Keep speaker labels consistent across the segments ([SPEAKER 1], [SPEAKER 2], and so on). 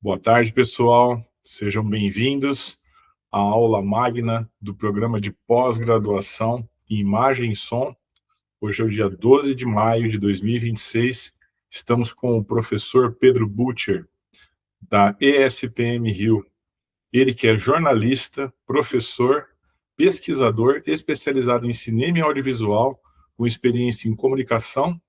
[SPEAKER 1] Boa tarde, pessoal. Sejam bem-vindos à aula magna do programa de pós-graduação em Imagem e Som. Hoje é o dia 12 de maio de 2026. Estamos com o professor Pedro Butcher, da ESPM Rio. Ele que é jornalista, professor, pesquisador, especializado em cinema e audiovisual, com experiência em comunicação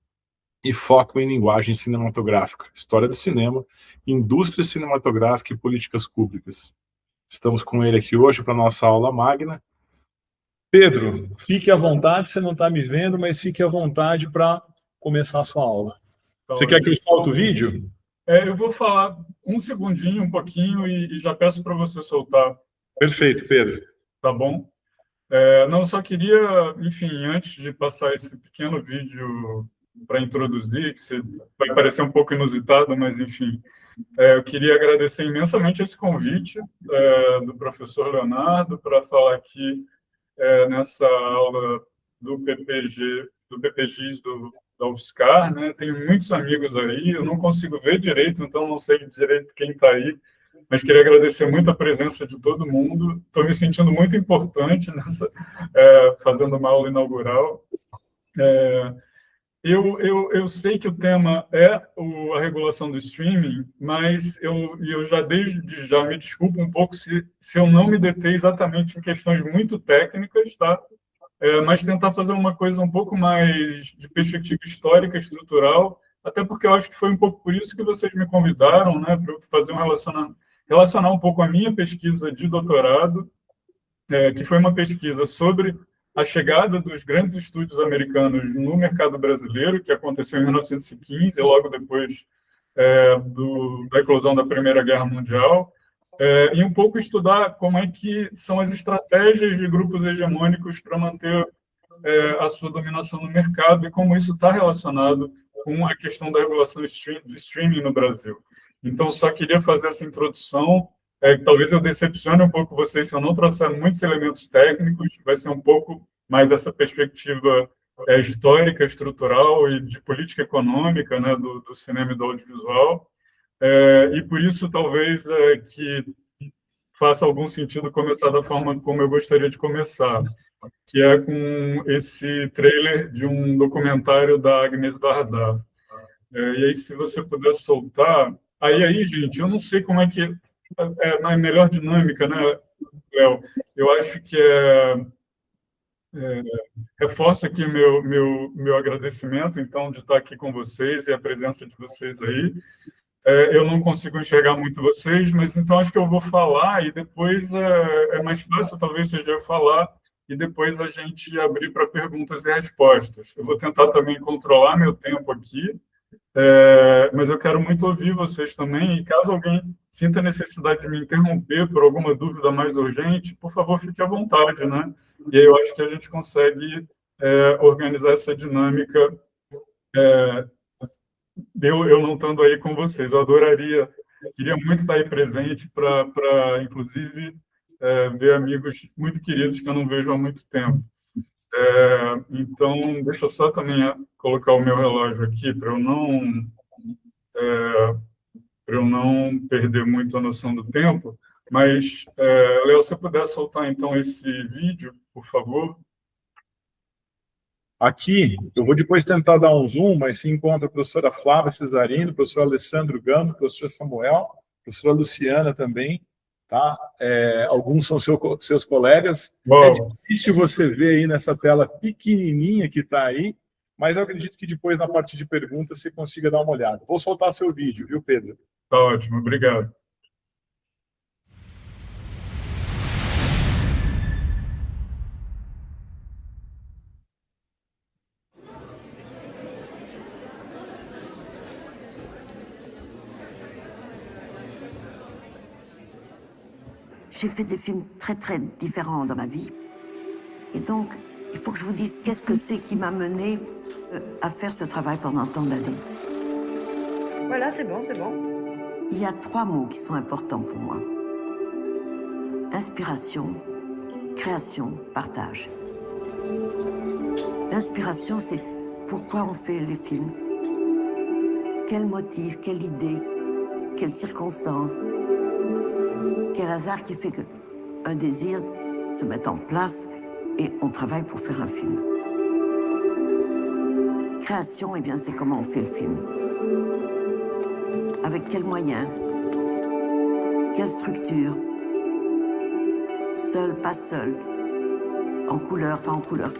[SPEAKER 1] e foco em linguagem cinematográfica, história do cinema, indústria cinematográfica e políticas públicas. Estamos com ele aqui hoje para a nossa aula magna. Pedro, fique à vontade, você não está me vendo, mas fique à vontade para começar a sua aula. Você quer que eu solte o vídeo?
[SPEAKER 2] Eu vou falar um segundinho, um pouquinho, e já peço para você soltar.
[SPEAKER 1] Perfeito, Pedro.
[SPEAKER 2] Tá bom? Não, só queria, enfim, antes de passar esse pequeno vídeo para introduzir, que vai parecer um pouco inusitado, mas, enfim, eu queria agradecer imensamente esse convite do professor Leonardo para falar aqui nessa aula do PPGIS da UFSCar, né? Tenho muitos amigos aí, eu não consigo ver direito, então não sei direito quem está aí, mas queria agradecer muito a presença de todo mundo. Estou me sentindo muito importante fazendo uma aula inaugural. Eu sei que o tema é a regulação do streaming, mas eu já desde já me desculpo um pouco se eu não me deter exatamente em questões muito técnicas, tá? Mas tentar fazer uma coisa um pouco mais de perspectiva histórica, estrutural, até porque eu acho que foi um pouco por isso que vocês me convidaram, né, para fazer relacionar um pouco a minha pesquisa de doutorado, que foi uma pesquisa sobre a chegada dos grandes estúdios americanos no mercado brasileiro, que aconteceu em 1915, logo depois da eclosão da Primeira Guerra Mundial, e um pouco estudar como é que são as estratégias de grupos hegemônicos para manter a sua dominação no mercado e como isso está relacionado com a questão da regulação do streaming no Brasil. Então, só queria fazer essa introdução. Talvez eu decepcione um pouco vocês se eu não trouxer muitos elementos técnicos, vai ser um pouco mais essa perspectiva histórica, estrutural e de política econômica, né, do cinema e do audiovisual. E por isso, talvez, que faça algum sentido começar da forma como eu gostaria de começar, que é com esse trailer de um documentário da Agnès Varda. E aí, se você puder soltar... Aí, gente, eu não sei como é que é a melhor dinâmica, né, Léo? Eu acho que reforço aqui meu agradecimento, então, de estar aqui com vocês e a presença de vocês aí. Eu não consigo enxergar muito vocês, mas então acho que eu vou falar e depois é mais fácil, talvez seja eu falar e depois a gente abrir para perguntas e respostas. Eu vou tentar também controlar meu tempo aqui, mas eu quero muito ouvir vocês também, e caso alguém sinta necessidade de me interromper por alguma dúvida mais urgente, por favor, fique à vontade, né? E aí eu acho que a gente consegue organizar essa dinâmica eu não estando aí com vocês. Eu queria muito estar aí presente para inclusive, ver amigos muito queridos que eu não vejo há muito tempo. Então, deixa eu só também colocar o meu relógio aqui para eu não perder muito a noção do tempo. Mas, Léo, se você puder soltar, então, esse vídeo, por favor.
[SPEAKER 1] Aqui, eu vou depois tentar dar um zoom, mas se encontra a professora Flávia Cesarino, o professor Alessandro Gama, o professor Samuel, a professora Luciana também, tá? Alguns são seus colegas.
[SPEAKER 2] Bom.
[SPEAKER 1] É difícil você ver aí nessa tela pequenininha que está aí, mas eu acredito que depois, na parte de perguntas, você consiga dar uma olhada. Vou soltar seu vídeo, viu, Pedro?
[SPEAKER 2] Tá ótimo, obrigado.
[SPEAKER 3] J'ai fait des films très très différents dans ma vie. Et donc, il faut que je vous dise qu'est-ce que c'est qui m'a mené à faire ce travail pendant tant d'années.
[SPEAKER 4] Voilà, c'est bon, c'est bon.
[SPEAKER 3] Il y a 3 mots qui sont importants pour moi. Inspiration, création, partage. L'inspiration, c'est pourquoi on fait les films. Quel motif, quelle idée. quelles circonstances, quel hasard qui fait qu'un désir se met en place et on travaille pour faire un film. Création, eh bien, c'est comment on fait le film. Avec quels moyens, quelle structure, seul, pas seul, en couleur, pas en couleur.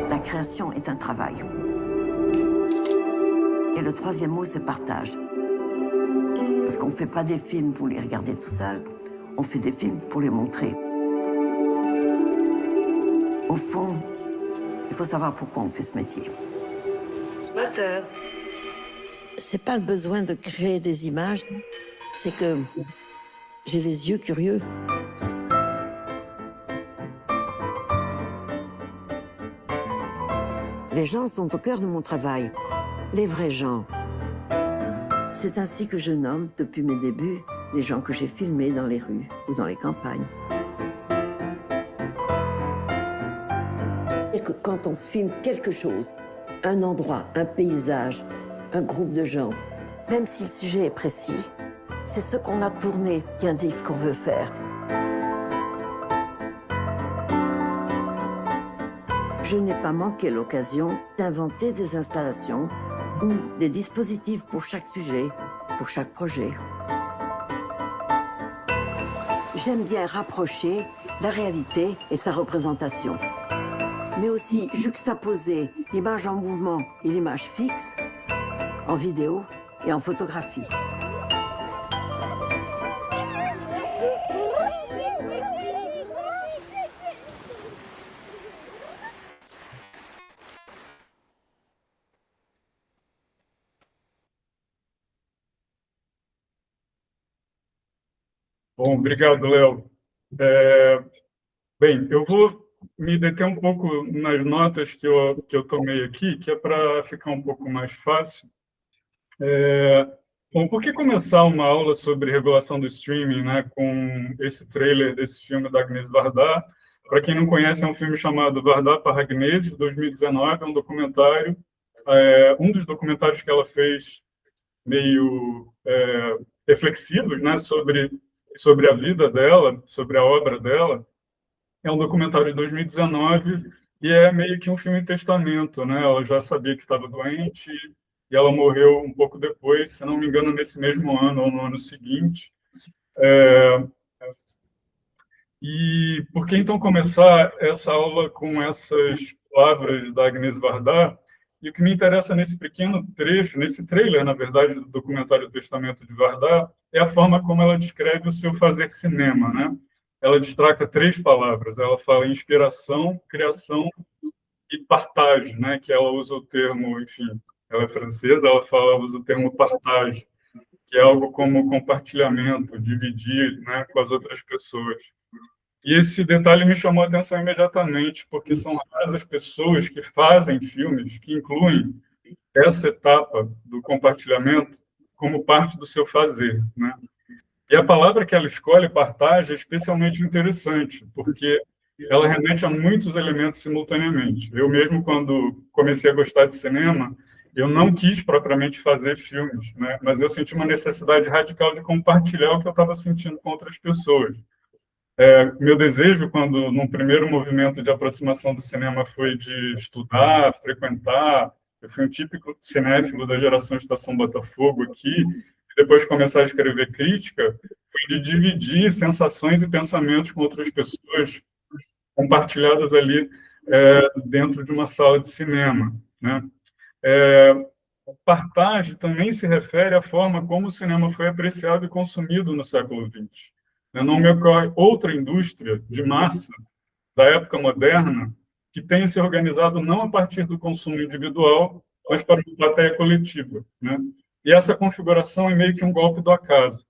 [SPEAKER 3] La création est un travail. Et le troisième mot, c'est partage. Parce qu'on ne fait pas des films pour les regarder tout seul, on fait des films pour les montrer. Au fond, il faut savoir pourquoi on fait ce métier.
[SPEAKER 4] Moteur.
[SPEAKER 3] C'est pas le besoin de créer des images, c'est que j'ai les yeux curieux. Les gens sont au cœur de mon travail, les vrais gens. C'est ainsi que je nomme, depuis mes débuts, les gens que j'ai filmés dans les rues ou dans les campagnes. Et que quand on filme quelque chose, un endroit, un paysage, un groupe de gens, même si le sujet est précis, c'est ce qu'on a tourné qui indique ce qu'on veut faire. Je n'ai pas manqué l'occasion d'inventer des installations ou des dispositifs pour chaque sujet, pour chaque projet. J'aime bien rapprocher la réalité et sa représentation, mais aussi juxtaposer l'image en mouvement et l'image fixe en vidéo et en photographie.
[SPEAKER 2] Bom, obrigado, Léo. Bem, eu vou me deter um pouco nas notas que eu tomei aqui, que é para ficar um pouco mais fácil. Bom, por que começar uma aula sobre regulação do streaming, né, com esse trailer desse filme da Agnès Varda? Para quem não conhece, é um filme chamado Varda par Agnès, de 2019, é um documentário, um dos documentários que ela fez meio reflexivos, né, sobre a vida dela, sobre a obra dela. É um documentário de 2019 e é meio que um filme testamento, né? Ela já sabia que estava doente e ela morreu um pouco depois, se não me engano, nesse mesmo ano ou no ano seguinte. E por que então começar essa aula com essas palavras da Agnès Varda? E o que me interessa nesse pequeno trecho, nesse trailer, na verdade, do documentário do Testamento de Varda, é a forma como ela descreve o seu fazer cinema, né? Ela destaca 3 palavras. Ela fala inspiração, criação e partage, né? Que ela usa o termo, enfim, ela é francesa, ela usa o termo partage, que é algo como compartilhamento, dividir, né, com as outras pessoas. E esse detalhe me chamou a atenção imediatamente, porque são raras as pessoas que fazem filmes que incluem essa etapa do compartilhamento como parte do seu fazer, né? E a palavra que ela escolhe, partage, é especialmente interessante, porque ela remete a muitos elementos simultaneamente. Eu mesmo, quando comecei a gostar de cinema, eu não quis propriamente fazer filmes, né? Mas eu senti uma necessidade radical de compartilhar o que eu estava sentindo com outras pessoas. Meu desejo, quando num primeiro movimento de aproximação do cinema foi de estudar, frequentar, eu fui um típico cinéfilo da geração Estação Botafogo aqui, e depois começar a escrever crítica, foi de dividir sensações e pensamentos com outras pessoas compartilhadas ali dentro de uma sala de cinema, né? Partage também se refere à forma como o cinema foi apreciado e consumido no século XX. Não me ocorre outra indústria de massa da época moderna que tenha se organizado não a partir do consumo individual, mas para uma plateia coletiva, né? E essa configuração é meio que um golpe do acaso.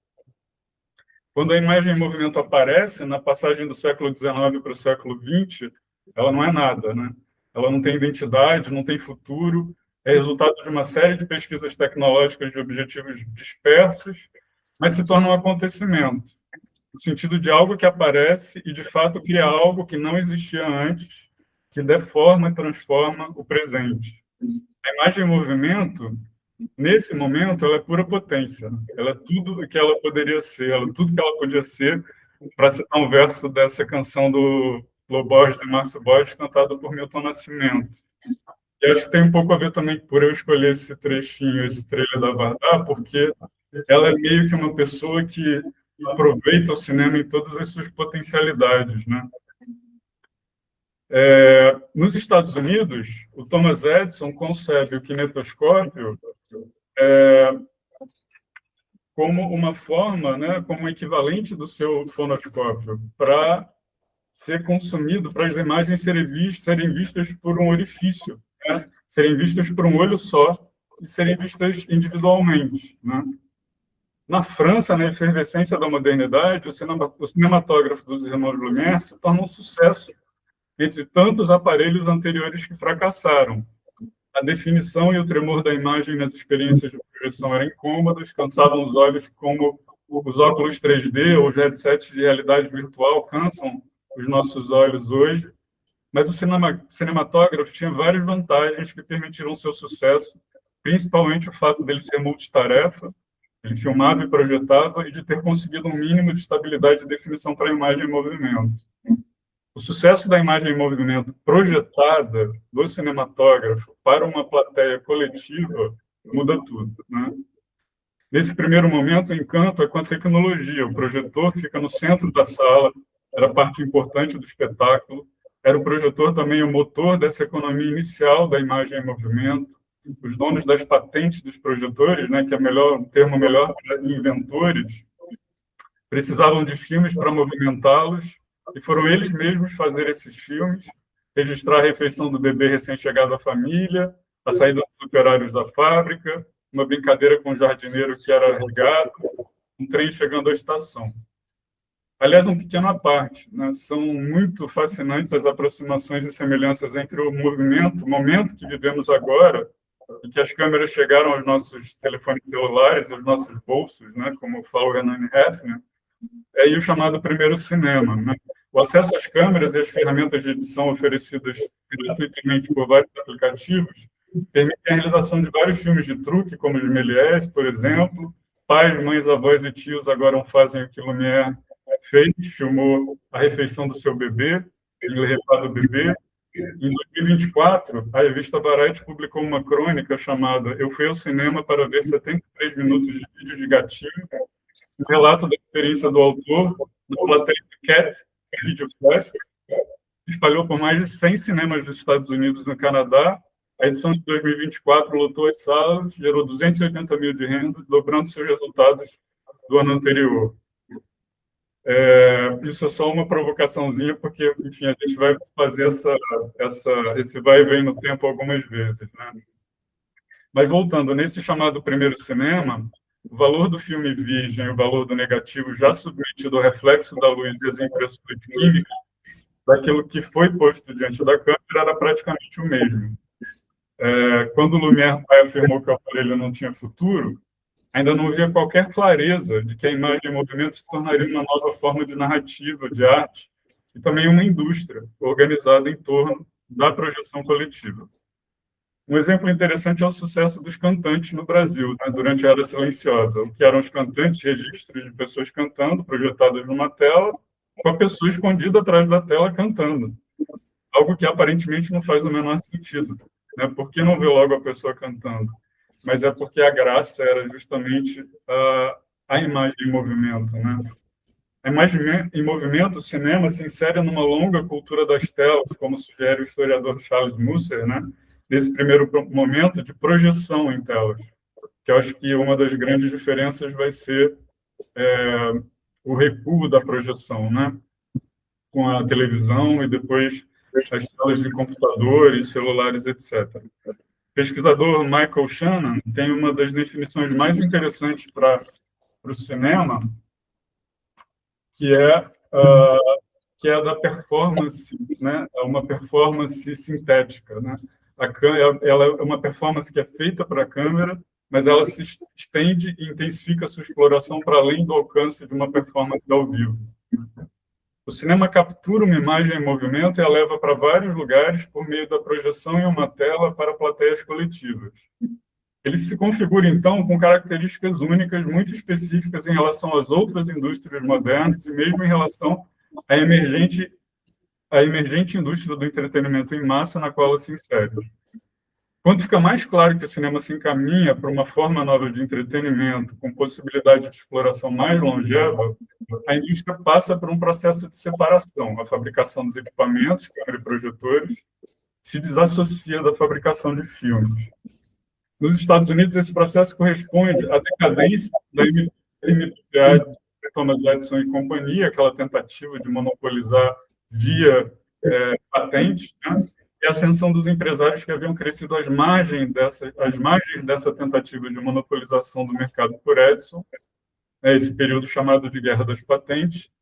[SPEAKER 2] Quando a imagem em movimento aparece, na passagem do século XIX para o século XX, ela não é nada, né? Ela não tem identidade, não tem futuro, é resultado de uma série de pesquisas tecnológicas de objetivos dispersos, mas se torna um acontecimento, no sentido de algo que aparece e, de fato, cria algo que não existia antes, que deforma e transforma o presente. A imagem em movimento, nesse momento, ela é pura potência. Ela é tudo o que ela poderia ser, ela é tudo que ela podia ser, para citar um verso dessa canção do Loborges e Márcio Borges, cantada por Milton Nascimento. E acho que tem um pouco a ver também por eu escolher esse trechinho, esse trailer da Vardar, porque ela é meio que uma pessoa que aproveita o cinema em todas as suas potencialidades, né? Nos Estados Unidos, o Thomas Edison concebe o kinetoscópio como uma forma, né, como um equivalente do seu fonoscópio, para ser consumido, para as imagens serem vistas por um orifício, né? Serem vistas por um olho só e serem vistas individualmente, né? Na França, na efervescência da modernidade, o cinematógrafo dos irmãos Lumière se torna um sucesso entre tantos aparelhos anteriores que fracassaram. A definição e o tremor da imagem nas experiências de projeção eram incômodos, cansavam os olhos como os óculos 3D ou os headsets de realidade virtual cansam os nossos olhos hoje, mas o cinematógrafo tinha várias vantagens que permitiram seu sucesso, principalmente o fato dele ser multitarefa, ele filmava e projetava, e de ter conseguido um mínimo de estabilidade e definição para a imagem em movimento. O sucesso da imagem em movimento projetada do cinematógrafo para uma plateia coletiva muda tudo, né? Nesse primeiro momento, o encanto é com a tecnologia. O projetor fica no centro da sala, era parte importante do espetáculo. Era o projetor também o motor dessa economia inicial da imagem em movimento. Os donos das patentes dos projetores, né, que é um termo melhor para inventores, precisavam de filmes para movimentá-los, e foram eles mesmos fazer esses filmes, registrar a refeição do bebê recém-chegado à família, a saída dos operários da fábrica, uma brincadeira com o jardineiro que era regado, um trem chegando à estação. Aliás, um pequeno à parte, né? São muito fascinantes as aproximações e semelhanças entre o momento que vivemos agora, em que as câmeras chegaram aos nossos telefones celulares e aos nossos bolsos, né? Como fala o Hernani Hefner, e o chamado primeiro cinema, né? O acesso às câmeras e às ferramentas de edição oferecidas gratuitamente por vários aplicativos permitem a realização de vários filmes de truque, como os Méliès, por exemplo. Pais, mães, avós e tios agora fazem o que Lumière fez, filmou a refeição do seu bebê, Le Repas do Bebê. Em 2024, a revista Variety publicou uma crônica chamada Eu Fui ao Cinema para ver 73 minutos de vídeos de gatinho, um relato da experiência do autor na plateia do Cat Video Fest, que espalhou por mais de 100 cinemas dos Estados Unidos e no Canadá. A edição de 2024 lotou as salas, gerou 280 mil de renda, dobrando seus resultados do ano anterior. Isso é só uma provocaçãozinha, porque, enfim, a gente vai fazer esse vai e vem no tempo algumas vezes, né? Mas, voltando, nesse chamado primeiro cinema, o valor do filme virgem e o valor do negativo, já submetido ao reflexo da luz e às impressões químicas, daquilo que foi posto diante da câmera, era praticamente o mesmo. Quando Lumière afirmou que o aparelho não tinha futuro, ainda não havia qualquer clareza de que a imagem em movimento se tornaria uma nova forma de narrativa, de arte, e também uma indústria organizada em torno da projeção coletiva. Um exemplo interessante é o sucesso dos cantantes no Brasil, né, durante a Era Silenciosa, o que eram os cantantes, registros de pessoas cantando, projetadas numa tela, com a pessoa escondida atrás da tela cantando. Algo que aparentemente não faz o menor sentido, né? Por que não ver logo a pessoa cantando? Mas é porque a graça era justamente a imagem em movimento, né? A imagem em movimento, o cinema, se insere numa longa cultura das telas, como sugere o historiador Charles Musser, né? Nesse primeiro momento de projeção em telas, que eu acho que uma das grandes diferenças vai ser o recuo da projeção, né? Com a televisão e depois as telas de computadores, celulares, etc. O pesquisador Michael Shannon tem uma das definições mais interessantes para o cinema, que é da performance, né? É uma performance sintética, né? Ela é uma performance que é feita para a câmera, mas ela se estende e intensifica a sua exploração para além do alcance de uma performance ao vivo. O cinema captura uma imagem em movimento e a leva para vários lugares por meio da projeção em uma tela para plateias coletivas. Ele se configura, então, com características únicas, muito específicas em relação às outras indústrias modernas e mesmo em relação à emergente indústria do entretenimento em massa na qual ela se insere. Quando fica mais claro que o cinema se encaminha para uma forma nova de entretenimento, com possibilidade de exploração mais longeva, a indústria passa por um processo de separação. A fabricação dos equipamentos, câmera e projetores, se desassocia da fabricação de filmes. Nos Estados Unidos, esse processo corresponde à decadência da MPA de Thomas Edison e companhia, aquela tentativa de monopolizar via patente, né? E a ascensão dos empresários que haviam crescido às margens dessa tentativa de monopolização do mercado por Edison, esse período chamado de Guerra das Patentes.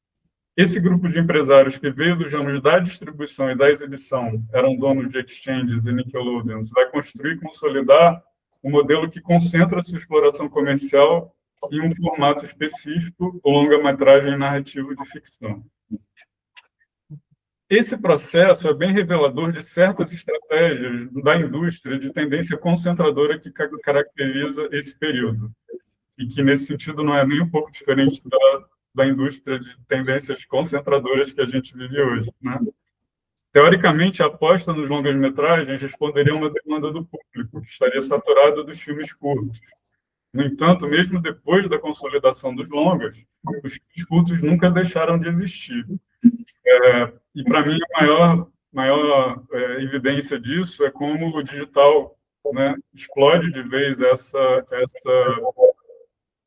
[SPEAKER 2] Esse grupo de empresários que veio dos ramos da distribuição e da exibição, eram donos de exchanges e Nickelodeons, vai construir e consolidar um modelo que concentra sua exploração comercial em um formato específico, o longa-metragem narrativo de ficção. Esse processo é bem revelador de certas estratégias da indústria de tendência concentradora que caracteriza esse período, e que, nesse sentido, não é nem um pouco diferente da indústria de tendências concentradoras que a gente vive hoje, né? Teoricamente, a aposta nos longas-metragens responderia a uma demanda do público, que estaria saturado dos filmes curtos. No entanto, mesmo depois da consolidação dos longas, os filmes curtos nunca deixaram de existir. E, para mim, a maior evidência disso é como o digital, né, explode de vez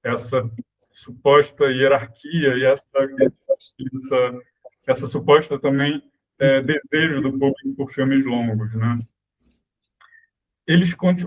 [SPEAKER 2] essa suposta hierarquia e essa suposta também desejo do público por filmes longos, né?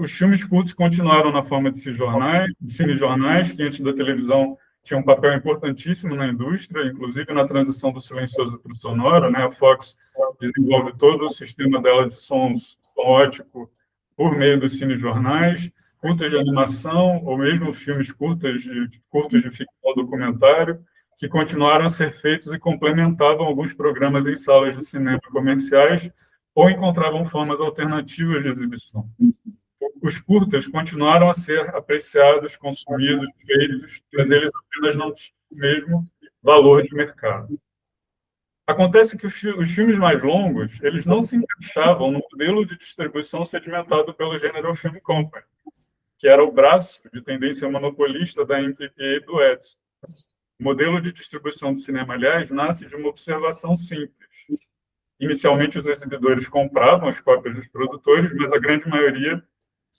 [SPEAKER 2] Os filmes curtos continuaram na forma de cinejornais, que antes da televisão tinha um papel importantíssimo na indústria, inclusive na transição do silencioso para o sonoro, né? A Fox desenvolve todo o sistema dela de som ótico por meio dos cinejornais, curtas de animação, ou mesmo filmes curtos de ficção documentário, que continuaram a ser feitos e complementavam alguns programas em salas de cinema comerciais ou encontravam formas alternativas de exibição. Os curtas continuaram a ser apreciados, consumidos, feitos, mas eles apenas não tinham o mesmo valor de mercado. Acontece que os filmes mais longos, eles não se encaixavam no modelo de distribuição sedimentado pelo General Film Company, que era o braço de tendência monopolista da MPA e do Edison. O modelo de distribuição de cinema, aliás, nasce de uma observação simples. Inicialmente, os exibidores compravam as cópias dos produtores, mas a grande maioria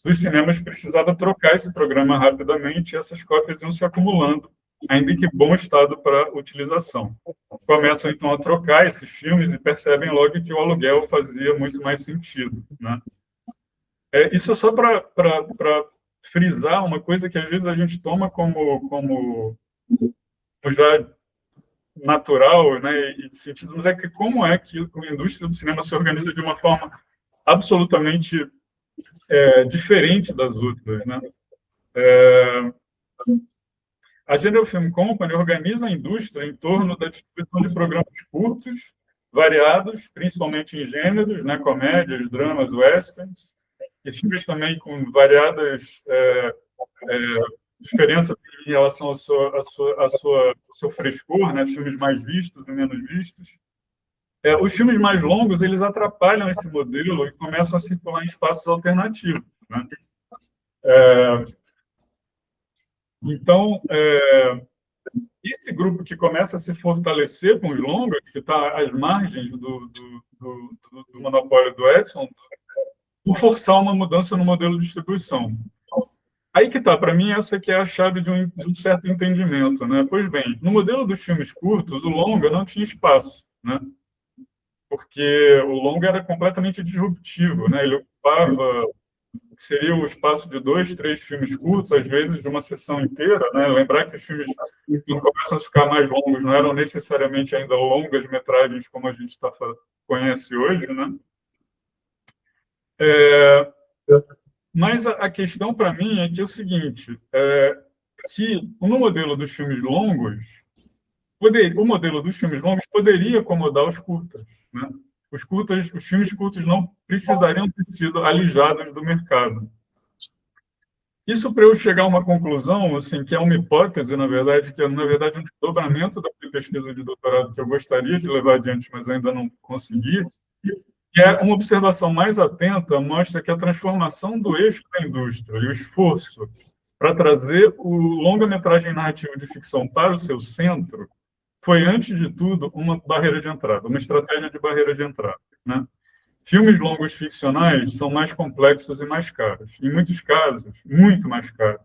[SPEAKER 2] dos cinemas precisava trocar esse programa rapidamente e essas cópias iam se acumulando, ainda em que bom estado para utilização. Começam, então, a trocar esses filmes e percebem logo que o aluguel fazia muito mais sentido, né? Isso é só para frisar uma coisa que, às vezes, a gente toma como já natural, né, e de sentido, mas é que como é que a indústria do cinema se organiza de uma forma absolutamente diferente das outras, né? A General Film Company organiza a indústria em torno da distribuição de programas curtos, variados, principalmente em gêneros, né, comédias, dramas, westerns, e filmes também com variadas diferenças em relação ao seu frescor, né, filmes mais vistos e menos vistos. Os filmes mais longos, eles atrapalham esse modelo e começam a circular em espaços alternativos, né? Então, esse grupo que começa a se fortalecer com os longas, que está às margens do monopólio do Edison, por forçar uma mudança no modelo de distribuição. Aí que está, para mim, essa que é a chave de um certo entendimento, né? Pois bem, no modelo dos filmes curtos, o longa não tinha espaço, né? Porque o longa era completamente disruptivo, né? Ele ocupava, seria o espaço de 2, 3 filmes curtos, às vezes de uma sessão inteira, né? Lembrar que os filmes, quando começam a ficar mais longos, não eram necessariamente ainda longas metragens como a gente conhece hoje, né? Mas a questão para mim é que é o seguinte, que no modelo dos filmes longos, o modelo dos filmes longos poderia acomodar os curtas, né? Os filmes curtos não precisariam ter sido alijados do mercado. Isso para eu chegar a uma conclusão, assim, que é uma hipótese, na verdade, que é, na verdade, um desdobramento da minha pesquisa de doutorado que eu gostaria de levar adiante, mas ainda não consegui, e é uma observação mais atenta, mostra que a transformação do eixo da indústria e o esforço para trazer o longa-metragem narrativo de ficção para o seu centro foi, antes de tudo, uma barreira de entrada, uma estratégia de barreira de entrada, né? Filmes longos ficcionais são mais complexos e mais caros. Em muitos casos, muito mais caros.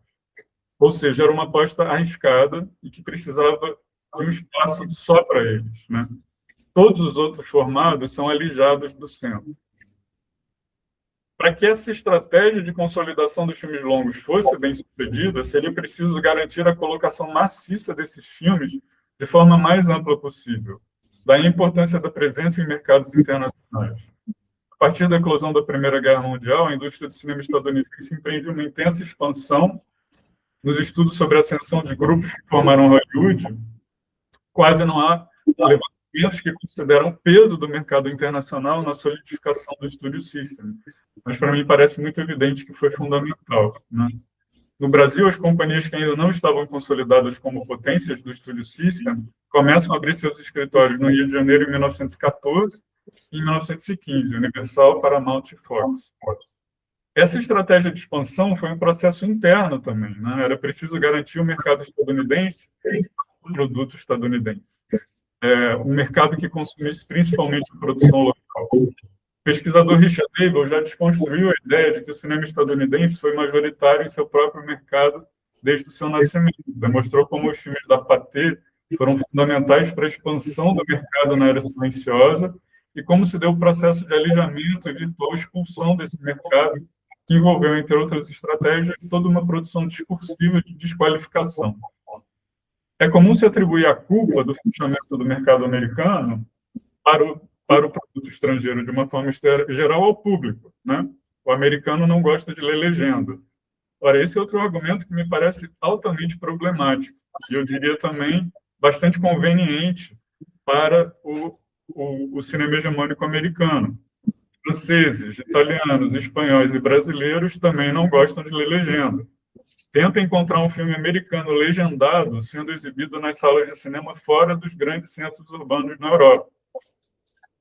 [SPEAKER 2] Ou seja, era uma aposta arriscada e que precisava de um espaço só para eles, né? Todos os outros formados são alijados do centro. Para que essa estratégia de consolidação dos filmes longos fosse bem sucedida, seria preciso garantir a colocação maciça desses filmes de forma mais ampla possível. Daí a importância da presença em mercados internacionais. A partir da eclosão da Primeira Guerra Mundial, a indústria do cinema estadunidense empreende uma intensa expansão nos estudos sobre a ascensão de grupos que formaram Hollywood. Quase não há levantamentos que consideram o peso do mercado internacional na solidificação do Studio System. Mas, para mim, parece muito evidente que foi fundamental, né? No Brasil, as companhias que ainda não estavam consolidadas como potências do Studio System começam a abrir seus escritórios no Rio de Janeiro em 1914 e em 1915, Universal, Paramount e Fox. Essa estratégia de expansão foi um processo interno também, né? Era preciso garantir o mercado estadunidense e o produto estadunidense. Um mercado que consumisse principalmente a produção local. O pesquisador Richard Abel já desconstruiu a ideia de que o cinema estadunidense foi majoritário em seu próprio mercado desde o seu nascimento. Demonstrou como os filmes da Pathé foram fundamentais para a expansão do mercado na era silenciosa e como se deu o processo de alijamento e virtual expulsão desse mercado, que envolveu, entre outras estratégias, toda uma produção discursiva de desqualificação. É comum se atribuir a culpa do fechamento do mercado americano para o produto estrangeiro, de uma forma geral, ao público, né? O americano não gosta de ler legenda. Ora, esse é outro argumento que me parece altamente problemático, e eu diria também bastante conveniente para o cinema hegemônico americano. Franceses, italianos, espanhóis e brasileiros também não gostam de ler legenda. Tenta encontrar um filme americano legendado sendo exibido nas salas de cinema fora dos grandes centros urbanos na Europa.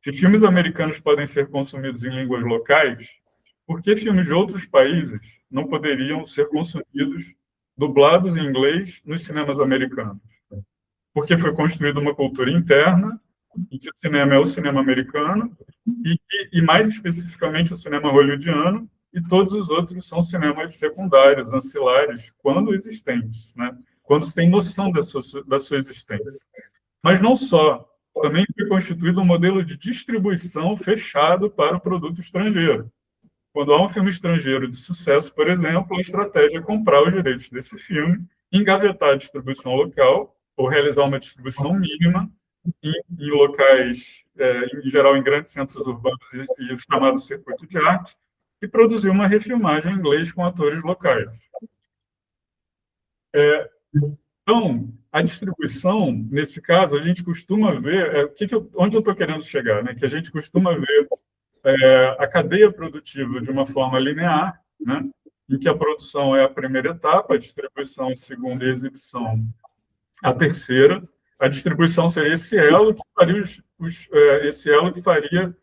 [SPEAKER 2] Se filmes americanos podem ser consumidos em línguas locais, por que filmes de outros países não poderiam ser consumidos dublados em inglês nos cinemas americanos? Porque foi construída uma cultura interna em que o cinema é o cinema americano e mais especificamente o cinema hollywoodiano, e todos os outros são cinemas secundários, ancilares, quando existentes, né? Quando se tem noção da sua existência. Mas não só. Também foi constituído um modelo de distribuição fechado para o produto estrangeiro. Quando há um filme estrangeiro de sucesso, por exemplo, a estratégia é comprar os direitos desse filme, engavetar a distribuição local, ou realizar uma distribuição mínima em locais, em geral, em grandes centros urbanos e o chamado circuito de arte, e produzir uma refilmagem em inglês com atores locais. Então, a distribuição, nesse caso, a gente costuma ver... onde eu estou querendo chegar, né? Que a gente costuma ver a cadeia produtiva de uma forma linear, né? Em que a produção é a primeira etapa, a distribuição a segunda e a exibição a terceira. A distribuição seria esse elo que faria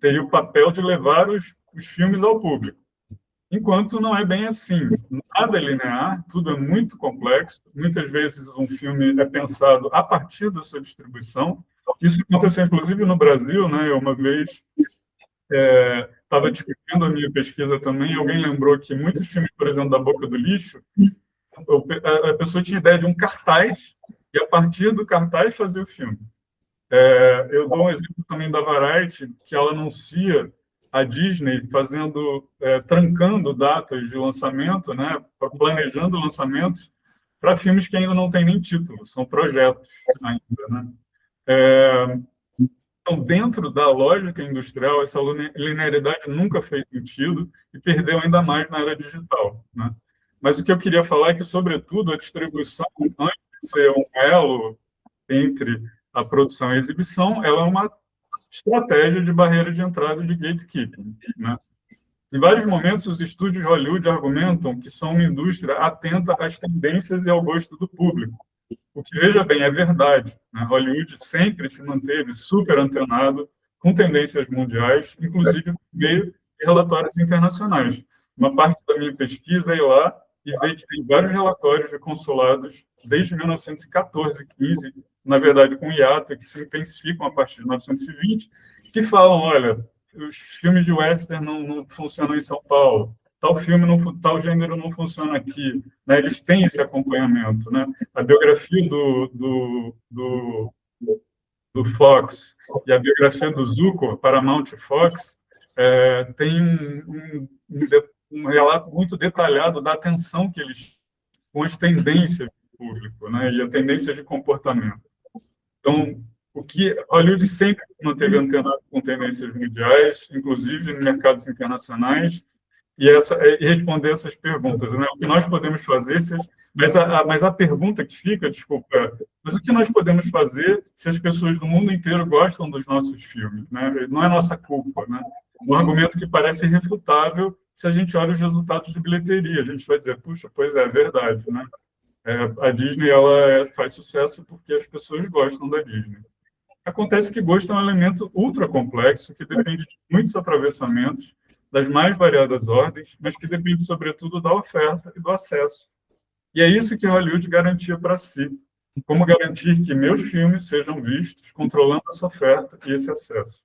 [SPEAKER 2] teria o papel de levar os filmes ao público. Enquanto não é bem assim. Nada é linear, tudo é muito complexo. Muitas vezes um filme é pensado a partir da sua distribuição. Isso aconteceu, inclusive, no Brasil, né? Eu, uma vez, estava discutindo a minha pesquisa também, alguém lembrou que muitos filmes, por exemplo, da Boca do Lixo, a pessoa tinha ideia de um cartaz e, a partir do cartaz, fazia o filme. Eu dou um exemplo também da Variety, que ela anuncia a Disney trancando datas de lançamento, né, planejando lançamentos para filmes que ainda não têm nem título, são projetos ainda, né? Então, dentro da lógica industrial, essa linearidade nunca fez sentido e perdeu ainda mais na era digital, né? Mas o que eu queria falar é que, sobretudo, a distribuição, antes de ser um elo entre a produção e a exibição, ela é uma estratégia de barreira de entrada de gatekeeping, né? Em vários momentos, os estúdios de Hollywood argumentam que são uma indústria atenta às tendências e ao gosto do público. O que, veja bem, é verdade, né? Hollywood sempre se manteve super antenado com tendências mundiais, inclusive por meio de relatórios internacionais. Uma parte da minha pesquisa é ir lá e ver que tem vários relatórios de consulados desde 1914, 15, na verdade com hiato, que se intensificam a partir de 1920, que falam, olha, os filmes de western não funcionam em São Paulo, tal filme, tal gênero não funciona aqui, né? Eles têm esse acompanhamento, né? A biografia do Fox e a biografia do Zuko, Paramount Fox, tem um relato muito detalhado da atenção que eles com as tendências do público, né? E a tendência de comportamento. Então, o que Hollywood sempre manteve antenado com tendências mundiais, inclusive em mercados internacionais, e responder essas perguntas, né? O que nós podemos fazer, mas a pergunta que fica, desculpa, mas o que nós podemos fazer se as pessoas do mundo inteiro gostam dos nossos filmes, né? Não é nossa culpa, né? Um argumento que parece irrefutável se a gente olha os resultados de bilheteria. A gente vai dizer, puxa, pois é verdade, né? A Disney ela faz sucesso porque as pessoas gostam da Disney. Acontece que gosto é um elemento ultra complexo que depende de muitos atravessamentos, das mais variadas ordens, mas que depende, sobretudo, da oferta e do acesso. E é isso que Hollywood garantia para si. Como garantir que meus filmes sejam vistos, controlando essa oferta e esse acesso.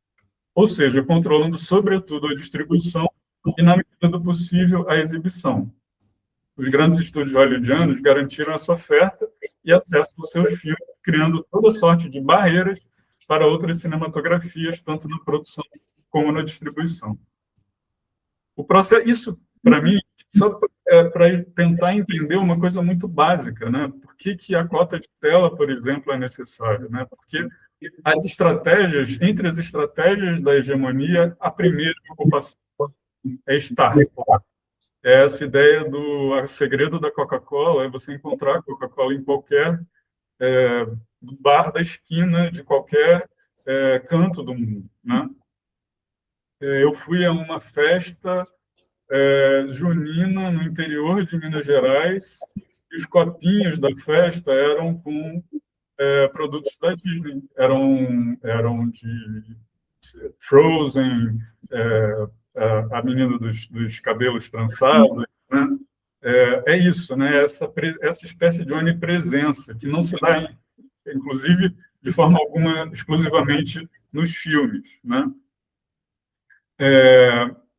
[SPEAKER 2] Ou seja, controlando, sobretudo, a distribuição e, na medida do possível, a exibição. Os grandes estúdios hollywoodianos garantiram essa oferta e acesso aos seus filmes, criando toda sorte de barreiras para outras cinematografias, tanto na produção como na distribuição. O processo, isso, para mim, só para tentar entender uma coisa muito básica, né? Por que a cota de tela, por exemplo, é necessária, né? Porque entre as estratégias da hegemonia, a primeira ocupação é estar. É essa ideia do segredo da Coca-Cola, é você encontrar Coca-Cola em qualquer bar da esquina de qualquer canto do mundo, né? Eu fui a uma festa junina no interior de Minas Gerais e os copinhos da festa eram com produtos da Disney. Eram de Frozen, a menina dos cabelos trançados, né? É isso, né? Essa espécie de onipresença que não se dá, inclusive, de forma alguma, exclusivamente nos filmes, né?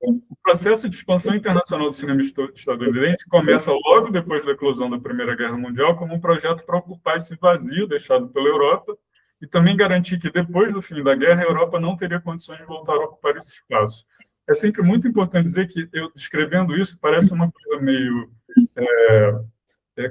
[SPEAKER 2] O processo de expansão internacional do cinema estadunidense começa logo depois da eclosão da Primeira Guerra Mundial como um projeto para ocupar esse vazio deixado pela Europa e também garantir que, depois do fim da guerra, a Europa não teria condições de voltar a ocupar esse espaço. É sempre muito importante dizer que, eu descrevendo isso, parece uma coisa meio...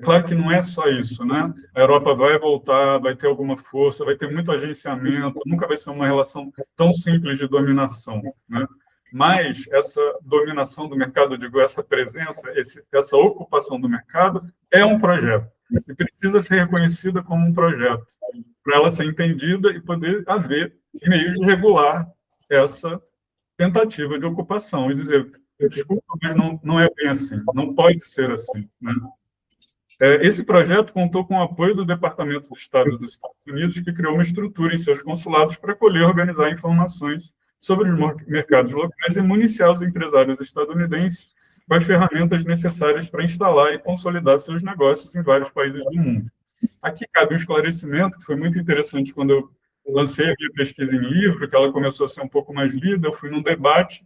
[SPEAKER 2] claro que não é só isso, né? A Europa vai voltar, vai ter alguma força, vai ter muito agenciamento, nunca vai ser uma relação tão simples de dominação, né? Mas essa dominação do mercado, digo, essa presença, essa ocupação do mercado é um projeto e precisa ser reconhecida como um projeto para ela ser entendida e poder haver meios de regular essa tentativa de ocupação e dizer, desculpa, mas não é bem assim, não pode ser assim, né? Esse projeto contou com o apoio do Departamento de Estado dos Estados Unidos, que criou uma estrutura em seus consulados para colher e organizar informações sobre os mercados locais e municiar os empresários estadunidenses com as ferramentas necessárias para instalar e consolidar seus negócios em vários países do mundo. Aqui cabe um esclarecimento, que foi muito interessante quando eu lancei a minha pesquisa em livro, que ela começou a ser um pouco mais lida, eu fui num debate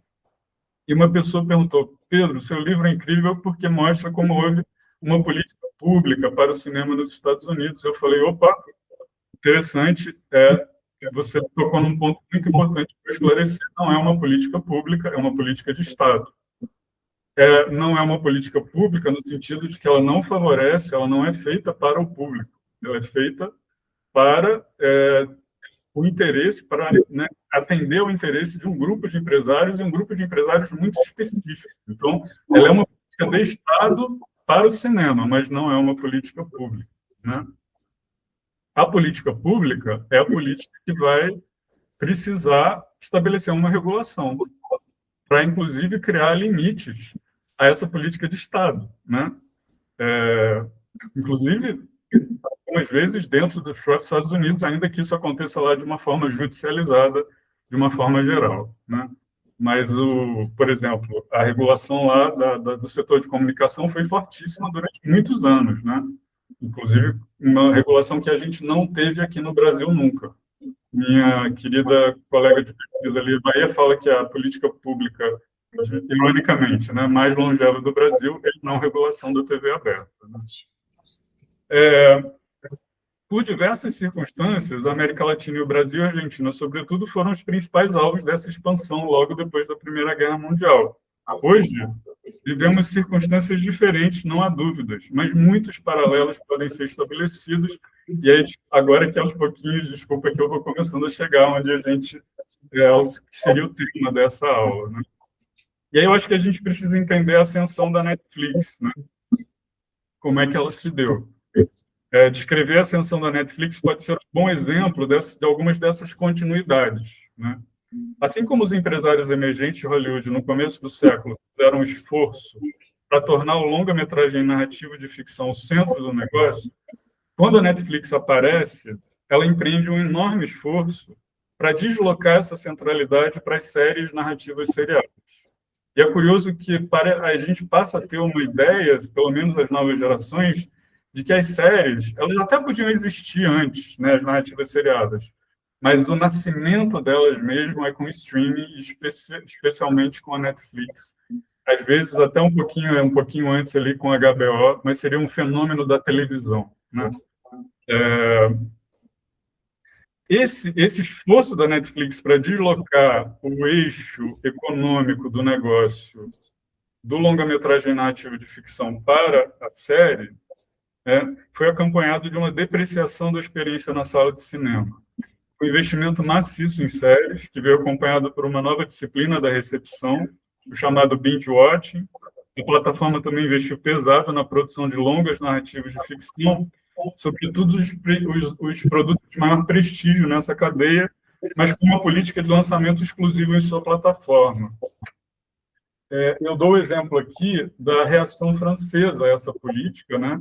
[SPEAKER 2] e uma pessoa perguntou, Pedro, seu livro é incrível porque mostra como houve uma política pública para o cinema nos Estados Unidos. Eu falei, opa, interessante, você tocou num ponto muito importante para esclarecer, não é uma política pública, é uma política de Estado. Não é uma política pública no sentido de que ela não favorece, ela não é feita para o público, ela é feita para o interesse, para, né, atender o interesse de um grupo de empresários e um grupo de empresários muito específico. Então, ela é uma política de Estado para o cinema, mas não é uma política pública, né? A política pública é a política que vai precisar estabelecer uma regulação para, inclusive, criar limites a essa política de Estado, né? Inclusive, algumas vezes dentro dos próprios Estados Unidos, ainda que isso aconteça lá de uma forma judicializada, de uma forma geral, né? Mas, por exemplo, a regulação lá do setor de comunicação foi fortíssima durante muitos anos, né? Inclusive, uma regulação que a gente não teve aqui no Brasil nunca. Minha querida colega de pesquisa, Lia Bahia, fala que a política pública, ironicamente, né, mais longeva do Brasil é a não regulação da TV aberta, né? Por diversas circunstâncias, a América Latina e o Brasil e a Argentina, sobretudo, foram os principais alvos dessa expansão logo depois da Primeira Guerra Mundial. Hoje, vivemos circunstâncias diferentes, não há dúvidas, mas muitos paralelos podem ser estabelecidos, e aí, agora que aos pouquinhos, desculpa que eu vou começando a chegar onde a gente, que seria o tema dessa aula, né? E aí eu acho que a gente precisa entender a ascensão da Netflix, né? Como é que ela se deu. Descrever a ascensão da Netflix pode ser um bom exemplo de algumas dessas continuidades, né? Assim como os empresários emergentes de Hollywood no começo do século fizeram um esforço para tornar o longa-metragem narrativo de ficção o centro do negócio, quando a Netflix aparece, ela empreende um enorme esforço para deslocar essa centralidade para as séries narrativas seriadas. E é curioso que a gente passa a ter uma ideia, pelo menos as novas gerações, de que as séries, elas até podiam existir antes, né, as narrativas seriadas, mas o nascimento delas mesmo é com o streaming, especialmente com a Netflix. Às vezes até um pouquinho antes ali com a HBO, mas seria um fenômeno da televisão, né? Esse esforço da Netflix para deslocar o eixo econômico do negócio do longa-metragem narrativo de ficção para a série foi acompanhado de uma depreciação da experiência na sala de cinema. O investimento maciço em séries, que veio acompanhado por uma nova disciplina da recepção, o chamado binge-watching. A plataforma também investiu pesado na produção de longas narrativas de ficção, sobretudo os produtos de maior prestígio nessa cadeia, mas com uma política de lançamento exclusivo em sua plataforma. Eu dou o exemplo aqui da reação francesa a essa política, né?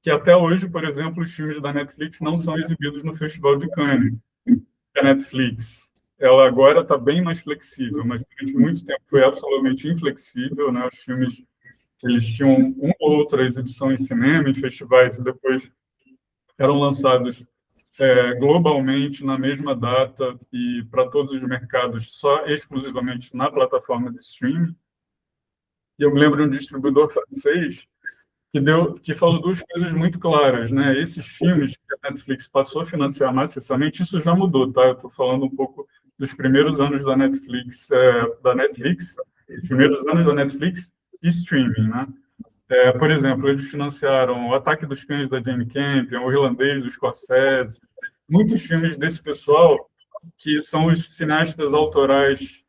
[SPEAKER 2] Que até hoje, por exemplo, os filmes da Netflix não são exibidos no Festival de Cannes. A Netflix, ela agora está bem mais flexível, mas durante muito tempo foi absolutamente inflexível, né? Os filmes, eles tinham uma ou outra exibição em cinema, em festivais, e depois eram lançados globalmente na mesma data e para todos os mercados só exclusivamente na plataforma de streaming. E eu me lembro de um distribuidor francês que falou duas coisas muito claras, né? Esses filmes que a Netflix passou a financiar maciçamente, isso já mudou, tá? Eu estou falando um pouco dos primeiros anos da Netflix, os primeiros anos da Netflix e streaming, né? Por exemplo, eles financiaram O Ataque dos Cães da Jane Campion, O Irlandês do Scorsese, muitos filmes desse pessoal que são os cineastas autorais,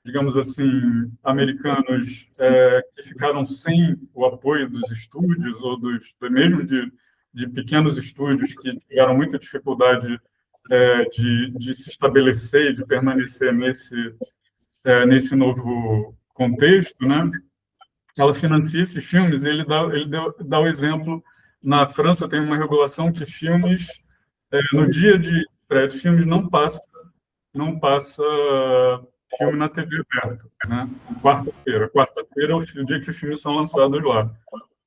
[SPEAKER 2] digamos assim, americanos que ficaram sem o apoio dos estúdios ou mesmo de pequenos estúdios que tiveram muita dificuldade de se estabelecer e de permanecer nesse novo contexto, né? Ela financia esses filmes. Ele dá o exemplo. Na França tem uma regulação que filmes no dia de estreia de filmes não passa filme na TV aberta, né? Quarta-feira é o dia que os filmes são lançados lá.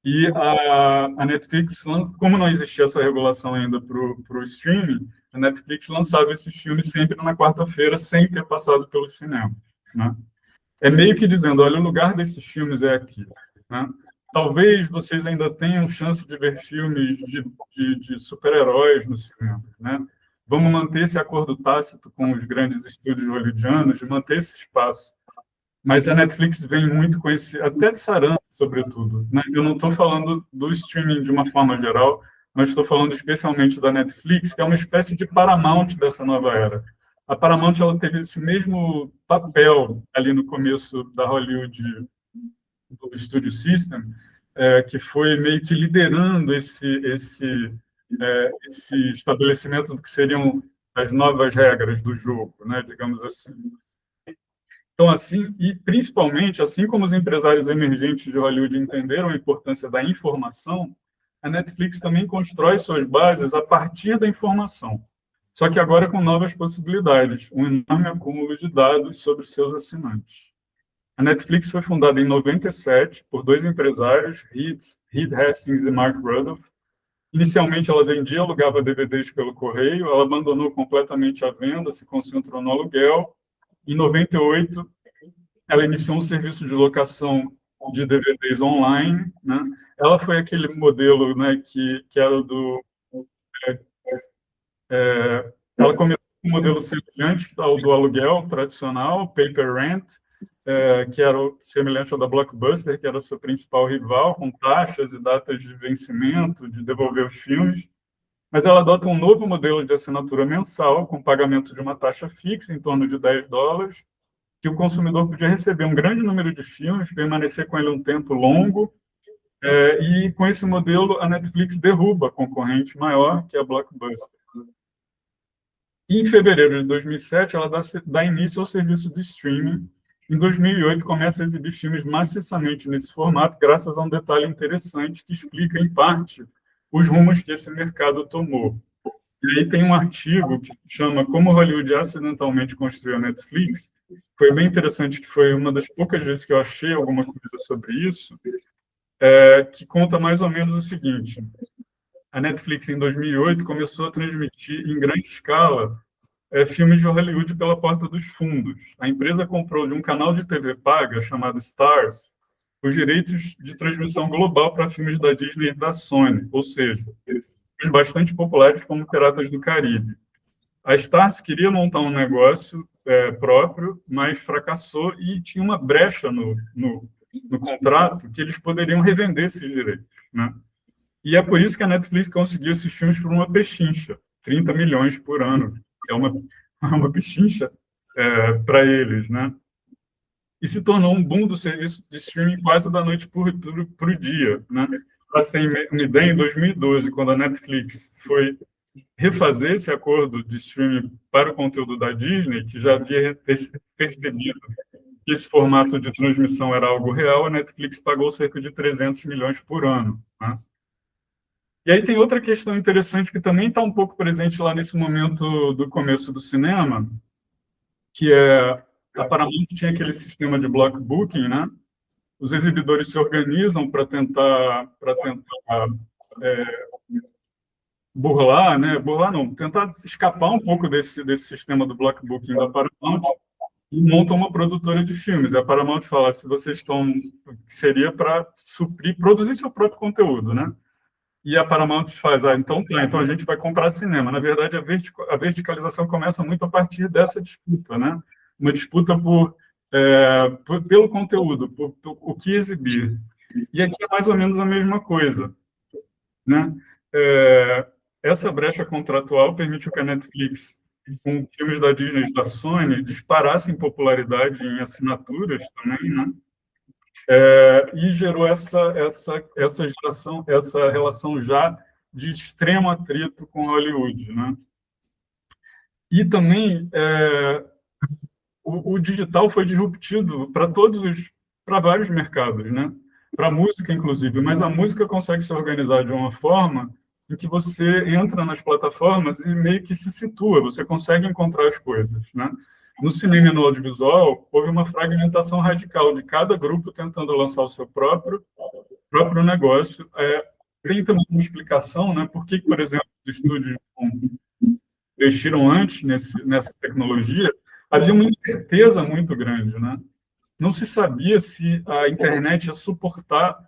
[SPEAKER 2] E a Netflix, como não existia essa regulação ainda para o streaming, a Netflix lançava esses filmes sempre na quarta-feira, sem ter passado pelos cinemas, né? É meio que dizendo, olha, o lugar desses filmes é aqui, né? Talvez vocês ainda tenham chance de ver filmes de super-heróis no cinema, né? Vamos manter esse acordo tácito com os grandes estúdios hollywoodianos, de manter esse espaço. Mas a Netflix vem muito com esse, até de sarampo, sobretudo, né? Eu não estou falando do streaming de uma forma geral, mas estou falando especialmente da Netflix, que é uma espécie de Paramount dessa nova era. A Paramount ela teve esse mesmo papel ali no começo da Hollywood, do Studio System, que foi meio que liderando esse estabelecimento do que seriam as novas regras do jogo, né, digamos assim. Então, assim, e principalmente, assim como os empresários emergentes de Hollywood entenderam a importância da informação, a Netflix também constrói suas bases a partir da informação. Só que agora com novas possibilidades, um enorme acúmulo de dados sobre seus assinantes. A Netflix foi fundada em 97 por dois empresários, Reed Hastings e Mark Rudolph. Inicialmente, ela vendia e alugava DVDs pelo correio, ela abandonou completamente a venda, se concentrou no aluguel. Em 98, ela iniciou um serviço de locação de DVDs online, né? Ela foi aquele modelo, né, que era do... ela começou com um modelo semelhante ao do aluguel tradicional, Paper Rent, que era semelhante ao da Blockbuster, que era a sua principal rival, com taxas e datas de vencimento, de devolver os filmes. Mas ela adota um novo modelo de assinatura mensal, com pagamento de uma taxa fixa, em torno de $10, que o consumidor podia receber um grande número de filmes, permanecer com ele um tempo longo, e com esse modelo a Netflix derruba a concorrente maior, que é a Blockbuster. E, em fevereiro de 2007, ela dá início ao serviço de streaming. Em 2008, começa a exibir filmes maciçamente nesse formato, graças a um detalhe interessante que explica, em parte, os rumos que esse mercado tomou. E aí tem um artigo que se chama Como Hollywood acidentalmente construiu a Netflix. Foi bem interessante, que foi uma das poucas vezes que eu achei alguma coisa sobre isso, que conta mais ou menos o seguinte. A Netflix, em 2008, começou a transmitir em grande escala filmes de Hollywood pela porta dos fundos. A empresa comprou de um canal de TV paga chamado Starz os direitos de transmissão global para filmes da Disney e da Sony, ou seja, filmes bastante populares como Piratas do Caribe. A Starz queria montar um negócio próprio, mas fracassou e tinha uma brecha no contrato que eles poderiam revender esses direitos, né? E é por isso que a Netflix conseguiu esses filmes por uma pechincha, 30 milhões por ano. É uma pechincha para eles, né? E se tornou um boom do serviço de streaming quase da noite para o dia, né? Para você ter uma ideia, em 2012, quando a Netflix foi refazer esse acordo de streaming para o conteúdo da Disney, que já havia percebido que esse formato de transmissão era algo real, a Netflix pagou cerca de 300 milhões por ano, né? E aí tem outra questão interessante que também está um pouco presente lá nesse momento do começo do cinema, que é a Paramount tinha aquele sistema de block booking, né? Os exibidores se organizam para tentar burlar, né? Burlar não, tentar escapar um pouco desse sistema do block booking da Paramount e montam uma produtora de filmes. E a Paramount fala, se vocês estão... Seria para suprir, produzir seu próprio conteúdo, né? E a Paramount faz, então a gente vai comprar cinema. Na verdade, a verticalização começa muito a partir dessa disputa, né? Uma disputa pelo conteúdo, por o que exibir. E aqui é mais ou menos a mesma coisa, né? Essa brecha contratual permitiu que a Netflix, com filmes da Disney e da Sony, disparasse em popularidade em assinaturas também, né? E gerou essa relação já de extremo atrito com Hollywood, né? E também o digital foi disruptivo para vários mercados, né? Para a música, inclusive, mas a música consegue se organizar de uma forma em que você entra nas plataformas e meio que se situa, você consegue encontrar as coisas, né? No cinema e no audiovisual, houve uma fragmentação radical de cada grupo tentando lançar o seu próprio negócio. Tem também uma explicação, né? Por que, por exemplo, os estúdios investiram antes nessa tecnologia. Havia uma incerteza muito grande, né? Não se sabia se a internet ia suportar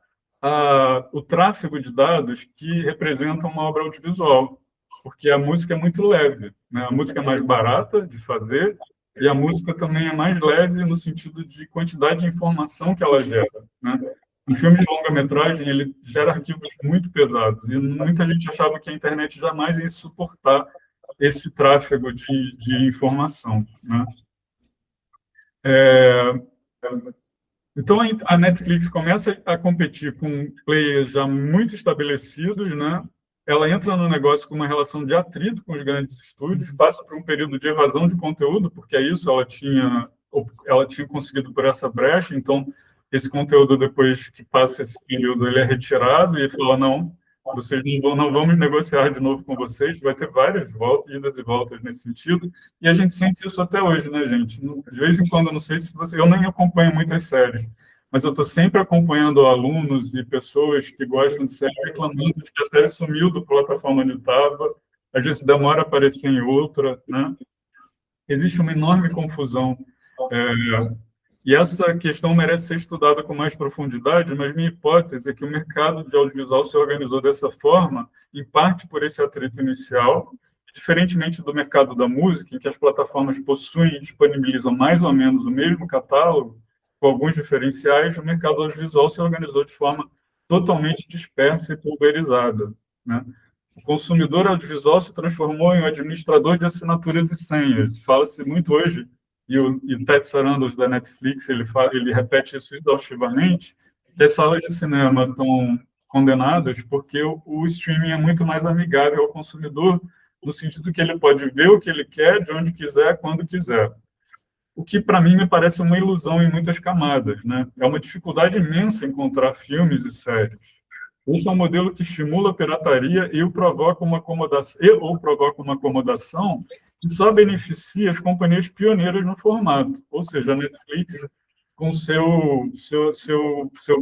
[SPEAKER 2] o tráfego de dados que representa uma obra audiovisual, porque a música é muito leve, né? A música é mais barata de fazer, e a música também é mais leve no sentido de quantidade de informação que ela gera, né? Um filme de longa-metragem, ele gera arquivos muito pesados, e muita gente achava que a internet jamais ia suportar esse tráfego de informação, né? Então, a Netflix começa a competir com players já muito estabelecidos, né? ela entra no negócio com uma relação de atrito com os grandes estúdios, passa por um período de evasão de conteúdo, porque é isso, ela tinha conseguido por essa brecha, então esse conteúdo, depois que passa esse período, ele é retirado e fala, não, vocês não vamos negociar de novo com vocês, vai ter várias idas e voltas nesse sentido, e a gente sente isso até hoje, né, gente? De vez em quando, não sei se você... Eu nem acompanho muitas séries, mas eu estou sempre acompanhando alunos e pessoas que gostam de série reclamando de que a série sumiu da plataforma onde estava, às vezes demora a aparecer em outra, né? Existe uma enorme confusão. E essa questão merece ser estudada com mais profundidade, mas minha hipótese é que o mercado de audiovisual se organizou dessa forma, em parte por esse atrito inicial, diferentemente do mercado da música, em que as plataformas possuem e disponibilizam mais ou menos o mesmo catálogo, com alguns diferenciais, o mercado audiovisual se organizou de forma totalmente dispersa e pulverizada, né? O consumidor audiovisual se transformou em um administrador de assinaturas e senhas. Fala-se muito hoje, e o Ted Sarandos, da Netflix, ele repete isso exaustivamente, que as salas de cinema estão condenadas porque o streaming é muito mais amigável ao consumidor, no sentido que ele pode ver o que ele quer, de onde quiser, quando quiser. O que, para mim, me parece uma ilusão em muitas camadas, né? É uma dificuldade imensa encontrar filmes e séries. Esse é um modelo que estimula a pirataria ou provoca uma acomodação que só beneficia as companhias pioneiras no formato. Ou seja, a Netflix, com seu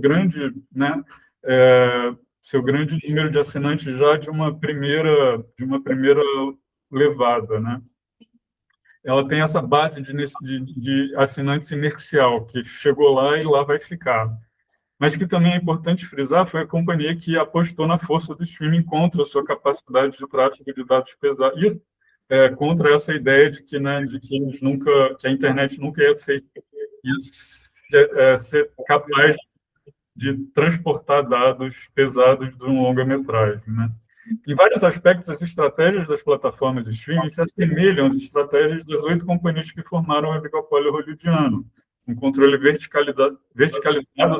[SPEAKER 2] grande, né, seu grande número de assinantes já de uma primeira levada, né? Ela tem essa base de assinantes inercial, que chegou lá e lá vai ficar. Mas que também é importante frisar, foi a companhia que apostou na força do streaming contra a sua capacidade de tráfego de dados pesados, e contra essa ideia de que, né, que a internet nunca ia ser capaz de transportar dados pesados de um longa-metragem, né? Em vários aspectos, as estratégias das plataformas de streaming se assemelham às estratégias das 8 companhias que formaram o oligopólio hollywoodiano, um controle verticalizado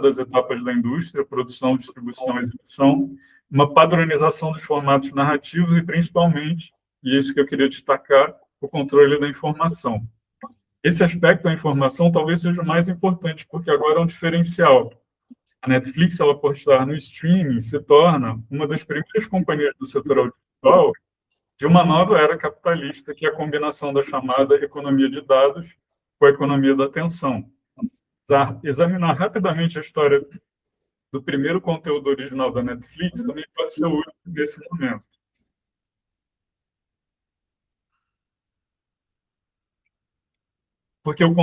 [SPEAKER 2] das etapas da indústria, produção, distribuição e exibição, uma padronização dos formatos narrativos e, principalmente, e é isso que eu queria destacar, o controle da informação. Esse aspecto da informação talvez seja o mais importante, porque agora é um diferencial. A Netflix, ao apostar no streaming, se torna uma das primeiras companhias do setor audiovisual de uma nova era capitalista, que é a combinação da chamada economia de dados com a economia da atenção. Examinar rapidamente a história do primeiro conteúdo original da Netflix também pode ser útil nesse momento. Porque o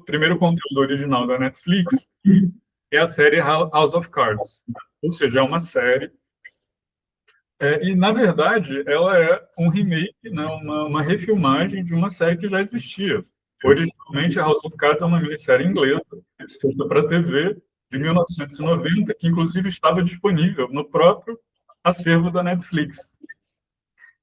[SPEAKER 2] primeiro conteúdo original da Netflix é a série House of Cards. Ou seja, é uma série. E, na verdade, ela é um remake, né, uma refilmagem de uma série que já existia. Originalmente, a House of Cards é uma minissérie inglesa, feita para a TV, de 1990, que, inclusive, estava disponível no próprio acervo da Netflix.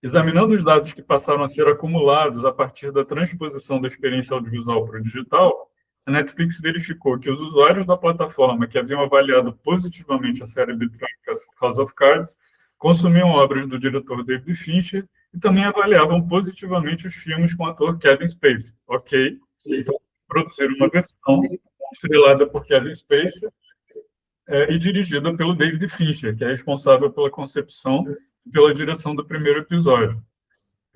[SPEAKER 2] Examinando os dados que passaram a ser acumulados a partir da transposição da experiência audiovisual para o digital, a Netflix verificou que os usuários da plataforma que haviam avaliado positivamente a série britânica House of Cards consumiam obras do diretor David Fincher e também avaliavam positivamente os filmes com o ator Kevin Spacey. Ok, então produziram uma versão estrelada por Kevin Spacey e dirigida pelo David Fincher, que é responsável pela concepção e pela direção do primeiro episódio.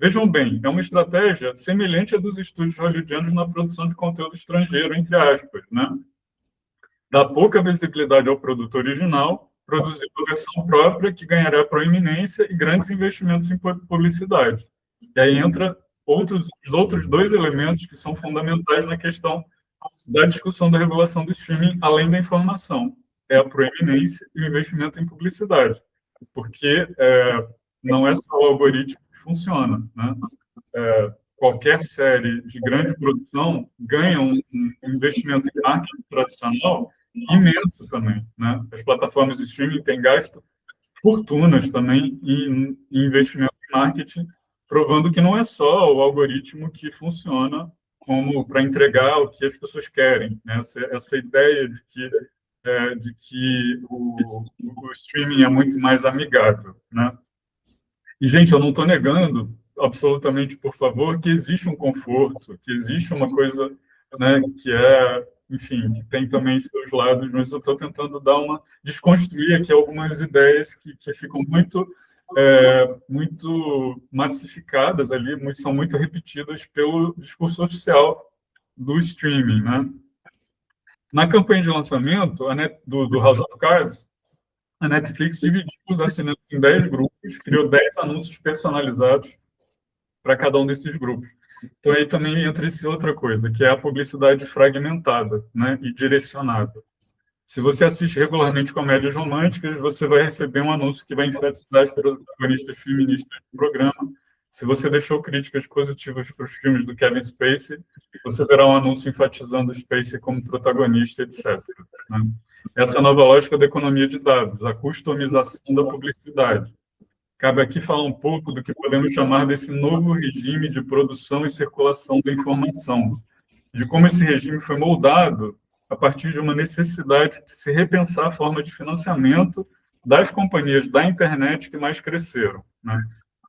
[SPEAKER 2] Vejam bem, é uma estratégia semelhante à dos estúdios hollywoodianos na produção de conteúdo estrangeiro, entre aspas, né? Dá pouca visibilidade ao produto original, produzir uma versão própria que ganhará proeminência e grandes investimentos em publicidade. E aí entra os outros 2 elementos que são fundamentais na questão da discussão da regulação do streaming, além da informação. É a proeminência e o investimento em publicidade. Porque não é só o algoritmo que funciona, né? Qualquer série de grande produção ganha um investimento em marketing tradicional imenso também, né? As plataformas de streaming têm gasto fortunas também em investimento em marketing, provando que não é só o algoritmo que funciona como para entregar o que as pessoas querem, né? Essa ideia de que o streaming é muito mais amigável, né? E, gente, eu não estou negando absolutamente, por favor, que existe um conforto, que existe uma coisa, né, que é, enfim, que tem também seus lados, mas eu estou tentando desconstruir aqui algumas ideias que ficam muito massificadas ali, são muito repetidas pelo discurso oficial do streaming, né? Na campanha de lançamento do House of Cards, a Netflix dividiu os assinantes em 10 grupos, criou 10 anúncios personalizados para cada um desses grupos. Então, aí também entra essa outra coisa, que é a publicidade fragmentada, né, e direcionada. Se você assiste regularmente comédias românticas, você vai receber um anúncio que vai enfatizar as protagonistas feministas do programa. Se você deixou críticas positivas para os filmes do Kevin Spacey, você verá um anúncio enfatizando o Spacey como protagonista, etc. Né? Essa nova lógica da economia de dados, a customização da publicidade. Cabe aqui falar um pouco do que podemos chamar desse novo regime de produção e circulação da informação, de como esse regime foi moldado a partir de uma necessidade de se repensar a forma de financiamento das companhias da internet que mais cresceram, né?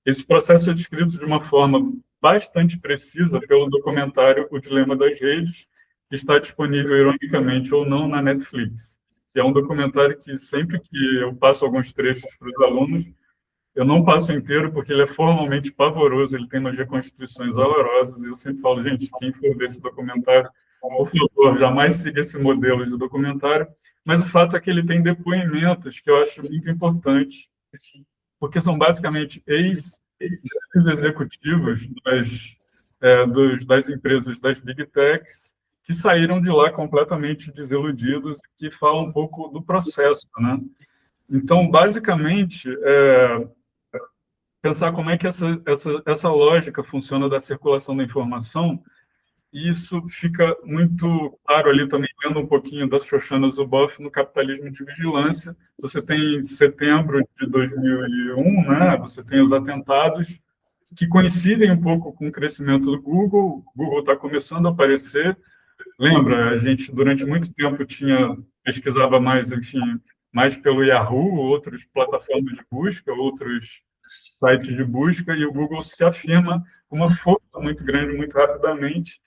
[SPEAKER 2] Esse processo é descrito de uma forma bastante precisa pelo documentário O Dilema das Redes, que está disponível, ironicamente ou não, na Netflix. Que é um documentário que, sempre que eu passo alguns trechos para os alunos, eu não passo inteiro, porque ele é formalmente pavoroso, ele tem umas reconstituições horrorosas, e eu sempre falo, gente, quem for ver esse documentário, por favor, jamais siga esse modelo de documentário, mas o fato é que ele tem depoimentos que eu acho muito importantes, porque são basicamente ex-executivos das empresas das Big Techs, que saíram de lá completamente desiludidos, que falam um pouco do processo, né? Então, basicamente, pensar como é que essa lógica funciona da circulação da informação, e isso fica muito claro ali também, vendo um pouquinho da Shoshana Zuboff no Capitalismo de Vigilância. Você tem setembro de 2001, né? Você tem os atentados, que coincidem um pouco com o crescimento do Google. O Google está começando a aparecer. Lembra, a gente durante muito tempo pesquisava mais, enfim, mais pelo Yahoo, outras plataformas de busca, outros sites de busca, e o Google se afirma com uma força muito grande, muito rapidamente,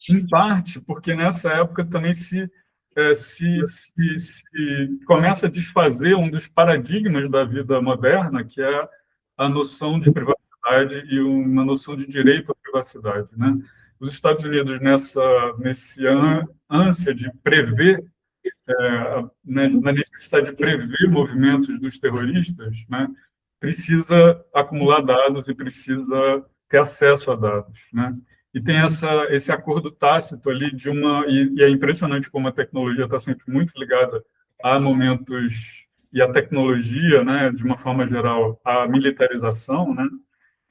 [SPEAKER 2] em parte porque nessa época também se começa a desfazer um dos paradigmas da vida moderna, que é a noção de privacidade e uma noção de direito à privacidade, né? Os Estados Unidos, nessa ânsia de prever, na necessidade de prever movimentos dos terroristas, né, precisa acumular dados e precisa ter acesso a dados, né? E tem esse acordo tácito ali e é impressionante como a tecnologia está sempre muito ligada a momentos, e a tecnologia, né, de uma forma geral, a militarização, né?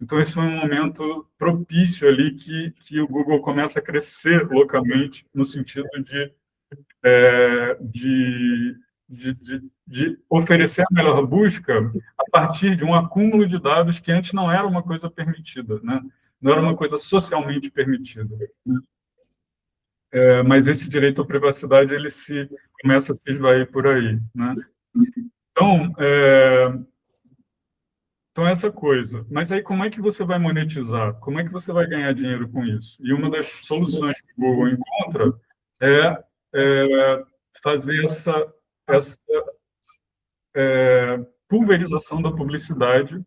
[SPEAKER 2] Então, esse foi um momento propício ali que o Google começa a crescer localmente, no sentido de oferecer a melhor busca a partir de um acúmulo de dados que antes não era uma coisa permitida, né? Não era uma coisa socialmente permitida. Mas esse direito à privacidade ele começa a se esvair por aí, né? Então, essa coisa. Mas aí, como é que você vai monetizar? Como é que você vai ganhar dinheiro com isso? E uma das soluções que o Google encontra é fazer essa pulverização da publicidade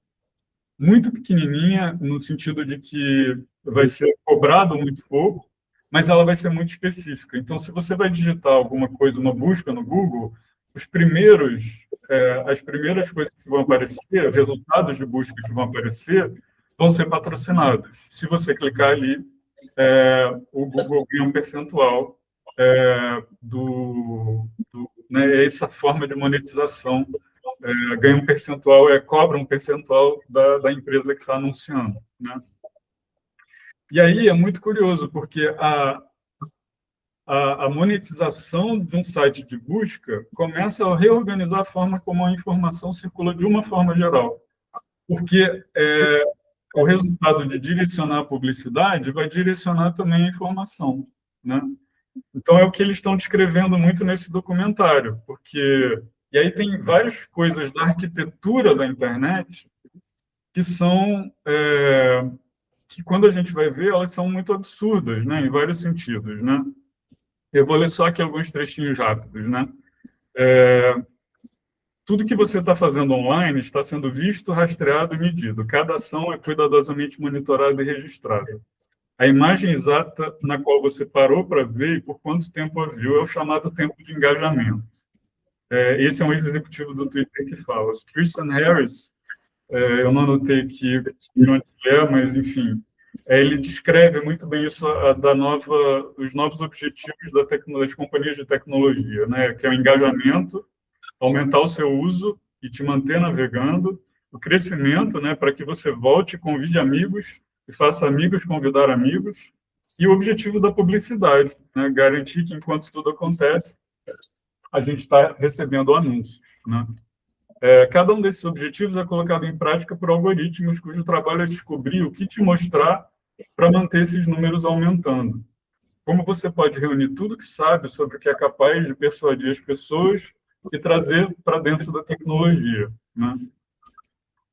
[SPEAKER 2] muito pequenininha, no sentido de que vai ser cobrado muito pouco, mas ela vai ser muito específica. Então, se você vai digitar alguma coisa, uma busca no Google, as primeiras coisas que vão aparecer, os resultados de busca que vão aparecer, vão ser patrocinados. Se você clicar ali, o Google ganha um percentual né, essa forma de monetização, ganha um percentual, cobra um percentual da empresa que está anunciando, né? E aí é muito curioso, porque a monetização de um site de busca começa a reorganizar a forma como a informação circula de uma forma geral. Porque o resultado de direcionar a publicidade vai direcionar também a informação, né? Então, é o que eles estão descrevendo muito nesse documentário, porque E aí tem várias coisas da arquitetura da internet que são, que quando a gente vai ver, elas são muito absurdas, né, em vários sentidos, né? Eu vou ler só aqui alguns trechinhos rápidos, né? Tudo que você está fazendo online está sendo visto, rastreado e medido. Cada ação é cuidadosamente monitorada e registrada. A imagem exata na qual você parou para ver e por quanto tempo a viu é o chamado tempo de engajamento. Esse é um executivo do Twitter que fala. Tristan Harris, eu não anotei aqui de onde é, mas, enfim, ele descreve muito bem isso, os novos objetivos das companhias de tecnologia, né? Que é o engajamento, aumentar o seu uso e te manter navegando, o crescimento, né? Para que você volte, convide amigos e faça amigos convidar amigos, e o objetivo da publicidade, né? Garantir que, enquanto tudo acontece, a gente está recebendo anúncios, né? Cada um desses objetivos é colocado em prática por algoritmos cujo trabalho é descobrir o que te mostrar para manter esses números aumentando. Como você pode reunir tudo que sabe sobre o que é capaz de persuadir as pessoas e trazer para dentro da tecnologia, né?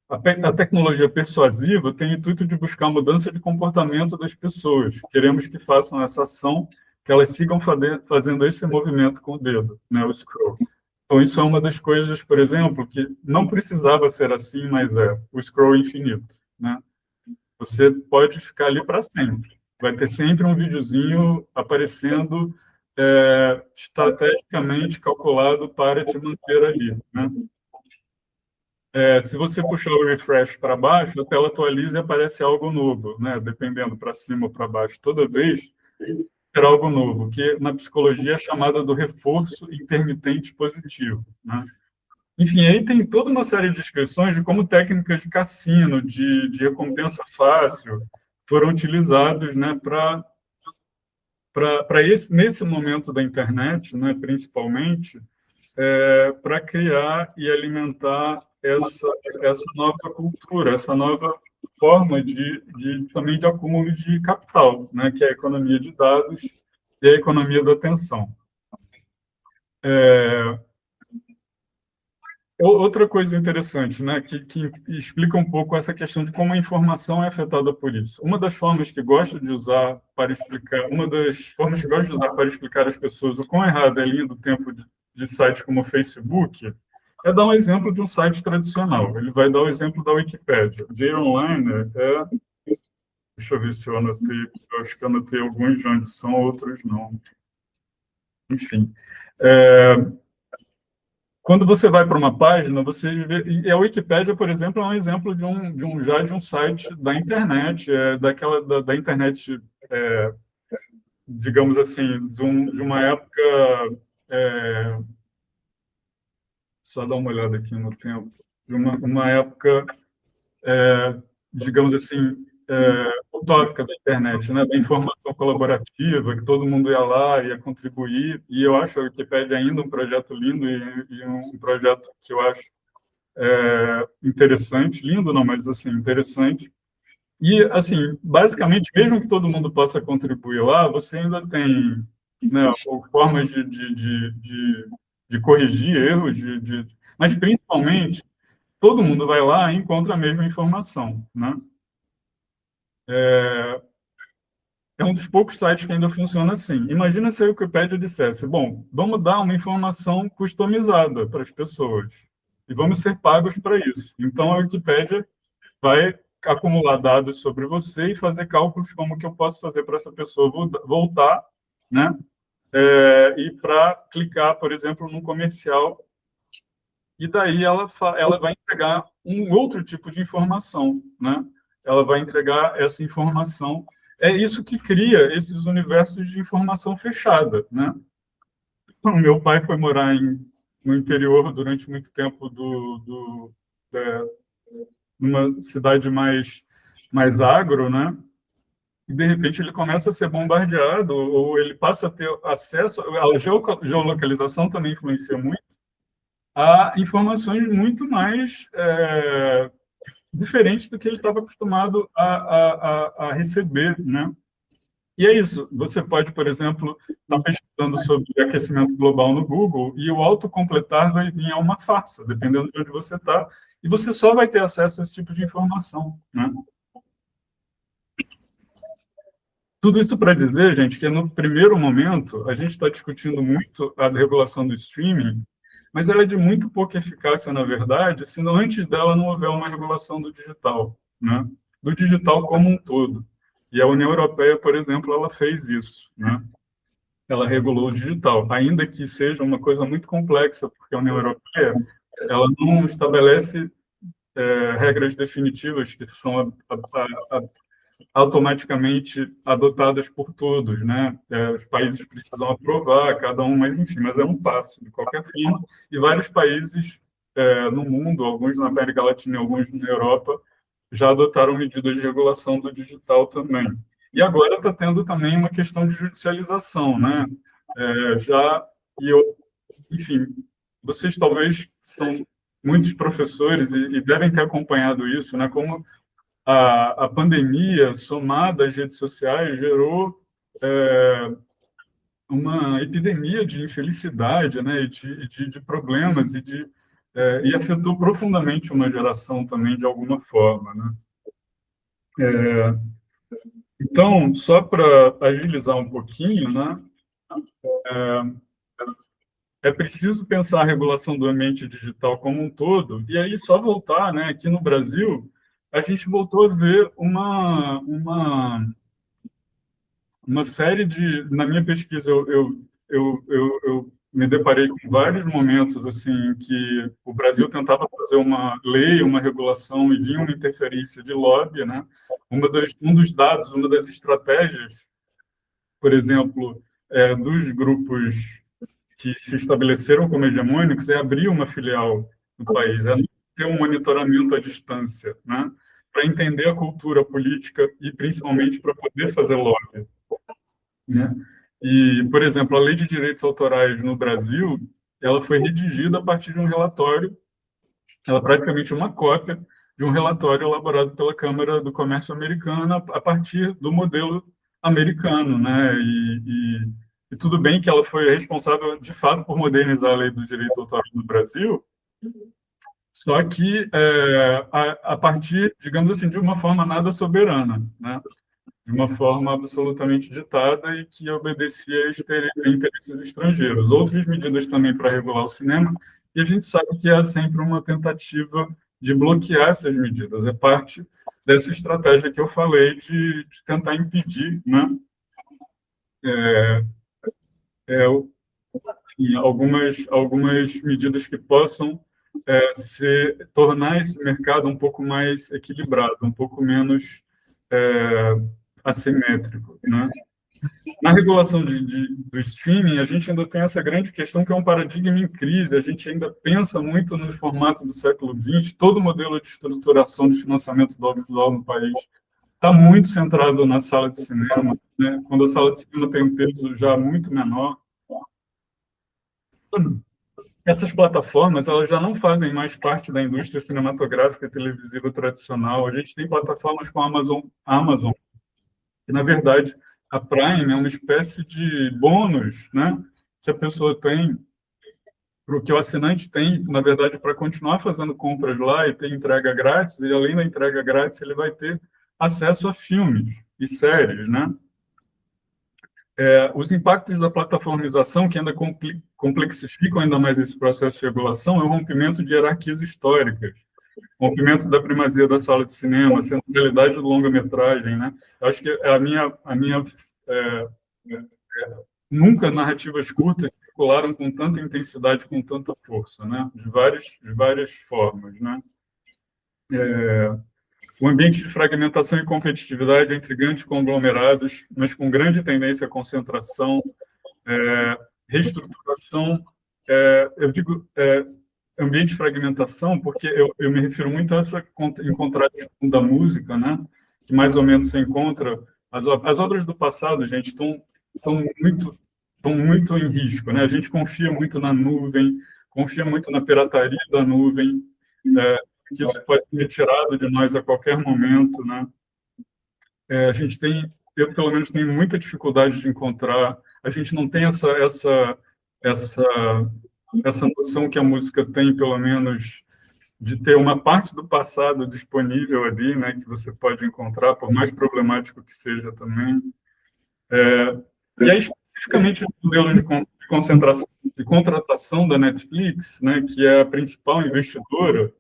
[SPEAKER 2] A tecnologia persuasiva tem o intuito de buscar a mudança de comportamento das pessoas. Queremos que façam essa ação, que elas sigam fazendo esse movimento com o dedo, né, o scroll. Então, isso é uma das coisas, por exemplo, que não precisava ser assim, mas o scroll infinito, né? Você pode ficar ali para sempre. Vai ter sempre um videozinho aparecendo estrategicamente calculado para te manter ali, né? Se você puxar o refresh para baixo, a tela atualiza e aparece algo novo, né? Dependendo para cima ou para baixo. Toda vez terá algo novo, que na psicologia é chamada do reforço intermitente positivo, né? Enfim, aí tem toda uma série de descrições de como técnicas de cassino, de recompensa fácil, foram utilizados, né, nesse momento da internet, né, principalmente, para criar e alimentar essa nova cultura, essa nova forma também de acúmulo de capital, né, que é a economia de dados e a economia da atenção. Outra coisa interessante, né, que explica um pouco essa questão de como a informação é afetada por isso. Uma das formas que gosto de usar para explicar às pessoas o quão errado é a linha do tempo de sites como o Facebook é dar um exemplo de um site tradicional. Ele vai dar o exemplo da Wikipédia. O J-Online deixa eu ver se eu anotei. Eu acho que eu anotei alguns de onde são, outros não. Enfim. Quando você vai para uma página, você vê... E a Wikipédia, por exemplo, é um exemplo de um site da internet, da internet, digamos assim, de uma época... só dar uma olhada aqui no tempo. De uma época, digamos assim, utópica da internet, né? Da informação colaborativa, que todo mundo ia lá, ia contribuir, e eu acho a Wikipédia ainda um projeto lindo e um projeto que eu acho interessante, lindo não, mas assim, interessante. E, assim, basicamente, mesmo que todo mundo possa contribuir lá, você ainda tem, né, formas de corrigir erros, mas, principalmente, todo mundo vai lá e encontra a mesma informação, né? É um dos poucos sites que ainda funciona assim. Imagina se a Wikipédia dissesse, bom, vamos dar uma informação customizada para as pessoas e vamos ser pagos para isso. Então, a Wikipédia vai acumular dados sobre você e fazer cálculos como que eu posso fazer para essa pessoa voltar, né? E para clicar, por exemplo, num comercial, e daí ela vai entregar um outro tipo de informação, né? Ela vai entregar essa informação. É isso que cria esses universos de informação fechada, né? O meu pai foi morar no interior durante muito tempo numa cidade mais agro, né? E, de repente, ele começa a ser bombardeado, ou ele passa a ter acesso... A geolocalização também influencia muito, a informações muito mais diferentes do que ele estava acostumado a receber, né? E é isso. Você pode, por exemplo, estar pesquisando sobre aquecimento global no Google e o autocompletar vai vir a uma farsa, dependendo de onde você está, e você só vai ter acesso a esse tipo de informação, né? Tudo isso para dizer, gente, que no primeiro momento a gente está discutindo muito a regulação do streaming, mas ela é de muito pouca eficácia, na verdade, se antes dela não houver uma regulação do digital, né? Do digital como um todo. E a União Europeia, por exemplo, ela fez isso, né? Ela regulou o digital, ainda que seja uma coisa muito complexa, porque a União Europeia ela não estabelece regras definitivas que são automaticamente adotadas por todos, né? Os países precisam aprovar, cada um, mas enfim, mas é um passo, de qualquer forma, e vários países no mundo, alguns na América Latina e alguns na Europa, já adotaram medidas de regulação do digital também. E agora está tendo também uma questão de judicialização, né? Enfim, vocês talvez são muitos professores e devem ter acompanhado isso, né? Como a pandemia, somada às redes sociais, gerou uma epidemia de infelicidade, né? De problemas e afetou profundamente uma geração também, de alguma forma, né? Então, só para agilizar um pouquinho, né? É preciso pensar a regulação do ambiente digital como um todo, e aí só voltar, né? Aqui no Brasil, a gente voltou a ver uma série de... Na minha pesquisa, eu me deparei com vários momentos assim em que o Brasil tentava fazer uma lei, uma regulação, e vinha uma interferência de lobby, né? Um dos dados, uma das estratégias, por exemplo, dos grupos que se estabeleceram como hegemônicos é abrir uma filial no país, é ter um monitoramento à distância, né? Para entender a cultura política e, principalmente, para poder fazer lobby, né? E, por exemplo, a Lei de Direitos Autorais no Brasil, ela foi redigida a partir de um relatório, ela é praticamente uma cópia de um relatório elaborado pela Câmara do Comércio americana a partir do modelo americano, né? E tudo bem que ela foi responsável, de fato, por modernizar a lei do direito autoral no Brasil, só que a partir, digamos assim, de uma forma nada soberana, né? De uma forma absolutamente ditada e que obedecia a interesses estrangeiros. Outras medidas também para regular o cinema, e a gente sabe que há sempre uma tentativa de bloquear essas medidas. É parte dessa estratégia que eu falei de tentar impedir, né? Algumas medidas que possam tornar esse mercado um pouco mais equilibrado, um pouco menos assimétrico, né? Na regulação do streaming, a gente ainda tem essa grande questão que é um paradigma em crise. A gente ainda pensa muito nos formatos do século XX. Todo o modelo de estruturação de financiamento do audiovisual no país está muito centrado na sala de cinema, né? Quando a sala de cinema tem um peso já muito menor. Essas plataformas, elas já não fazem mais parte da indústria cinematográfica e televisiva tradicional. A gente tem plataformas como a Amazon, que, na verdade, a Prime é uma espécie de bônus, né, que a pessoa tem, que o assinante tem, na verdade, para continuar fazendo compras lá e ter entrega grátis, e além da entrega grátis, ele vai ter acesso a filmes e séries, né? Os impactos da plataformização, que ainda complexificam ainda mais esse processo de regulação, é o rompimento de hierarquias históricas, rompimento da primazia da sala de cinema, a centralidade do longa-metragem, né? Eu acho que nunca narrativas curtas circularam com tanta intensidade, com tanta força, né? De várias formas, né? O ambiente de fragmentação e competitividade entre grandes conglomerados, mas com grande tendência à concentração, reestruturação. Eu digo ambiente de fragmentação porque eu me refiro muito a essa em contraste da música, né? Que mais ou menos se encontra. As obras do passado, gente, estão muito em risco, né? A gente confia muito na nuvem, confia muito na pirataria da nuvem, que isso pode ser retirado de nós a qualquer momento, né? A gente tem eu pelo menos tenho muita dificuldade de encontrar. A gente não tem essa noção que a música tem, pelo menos, de ter uma parte do passado disponível ali, né, que você pode encontrar, por mais problemático que seja também. E aí, especificamente, os modelos de concentração, de contratação da Netflix, né, que é a principal investidora,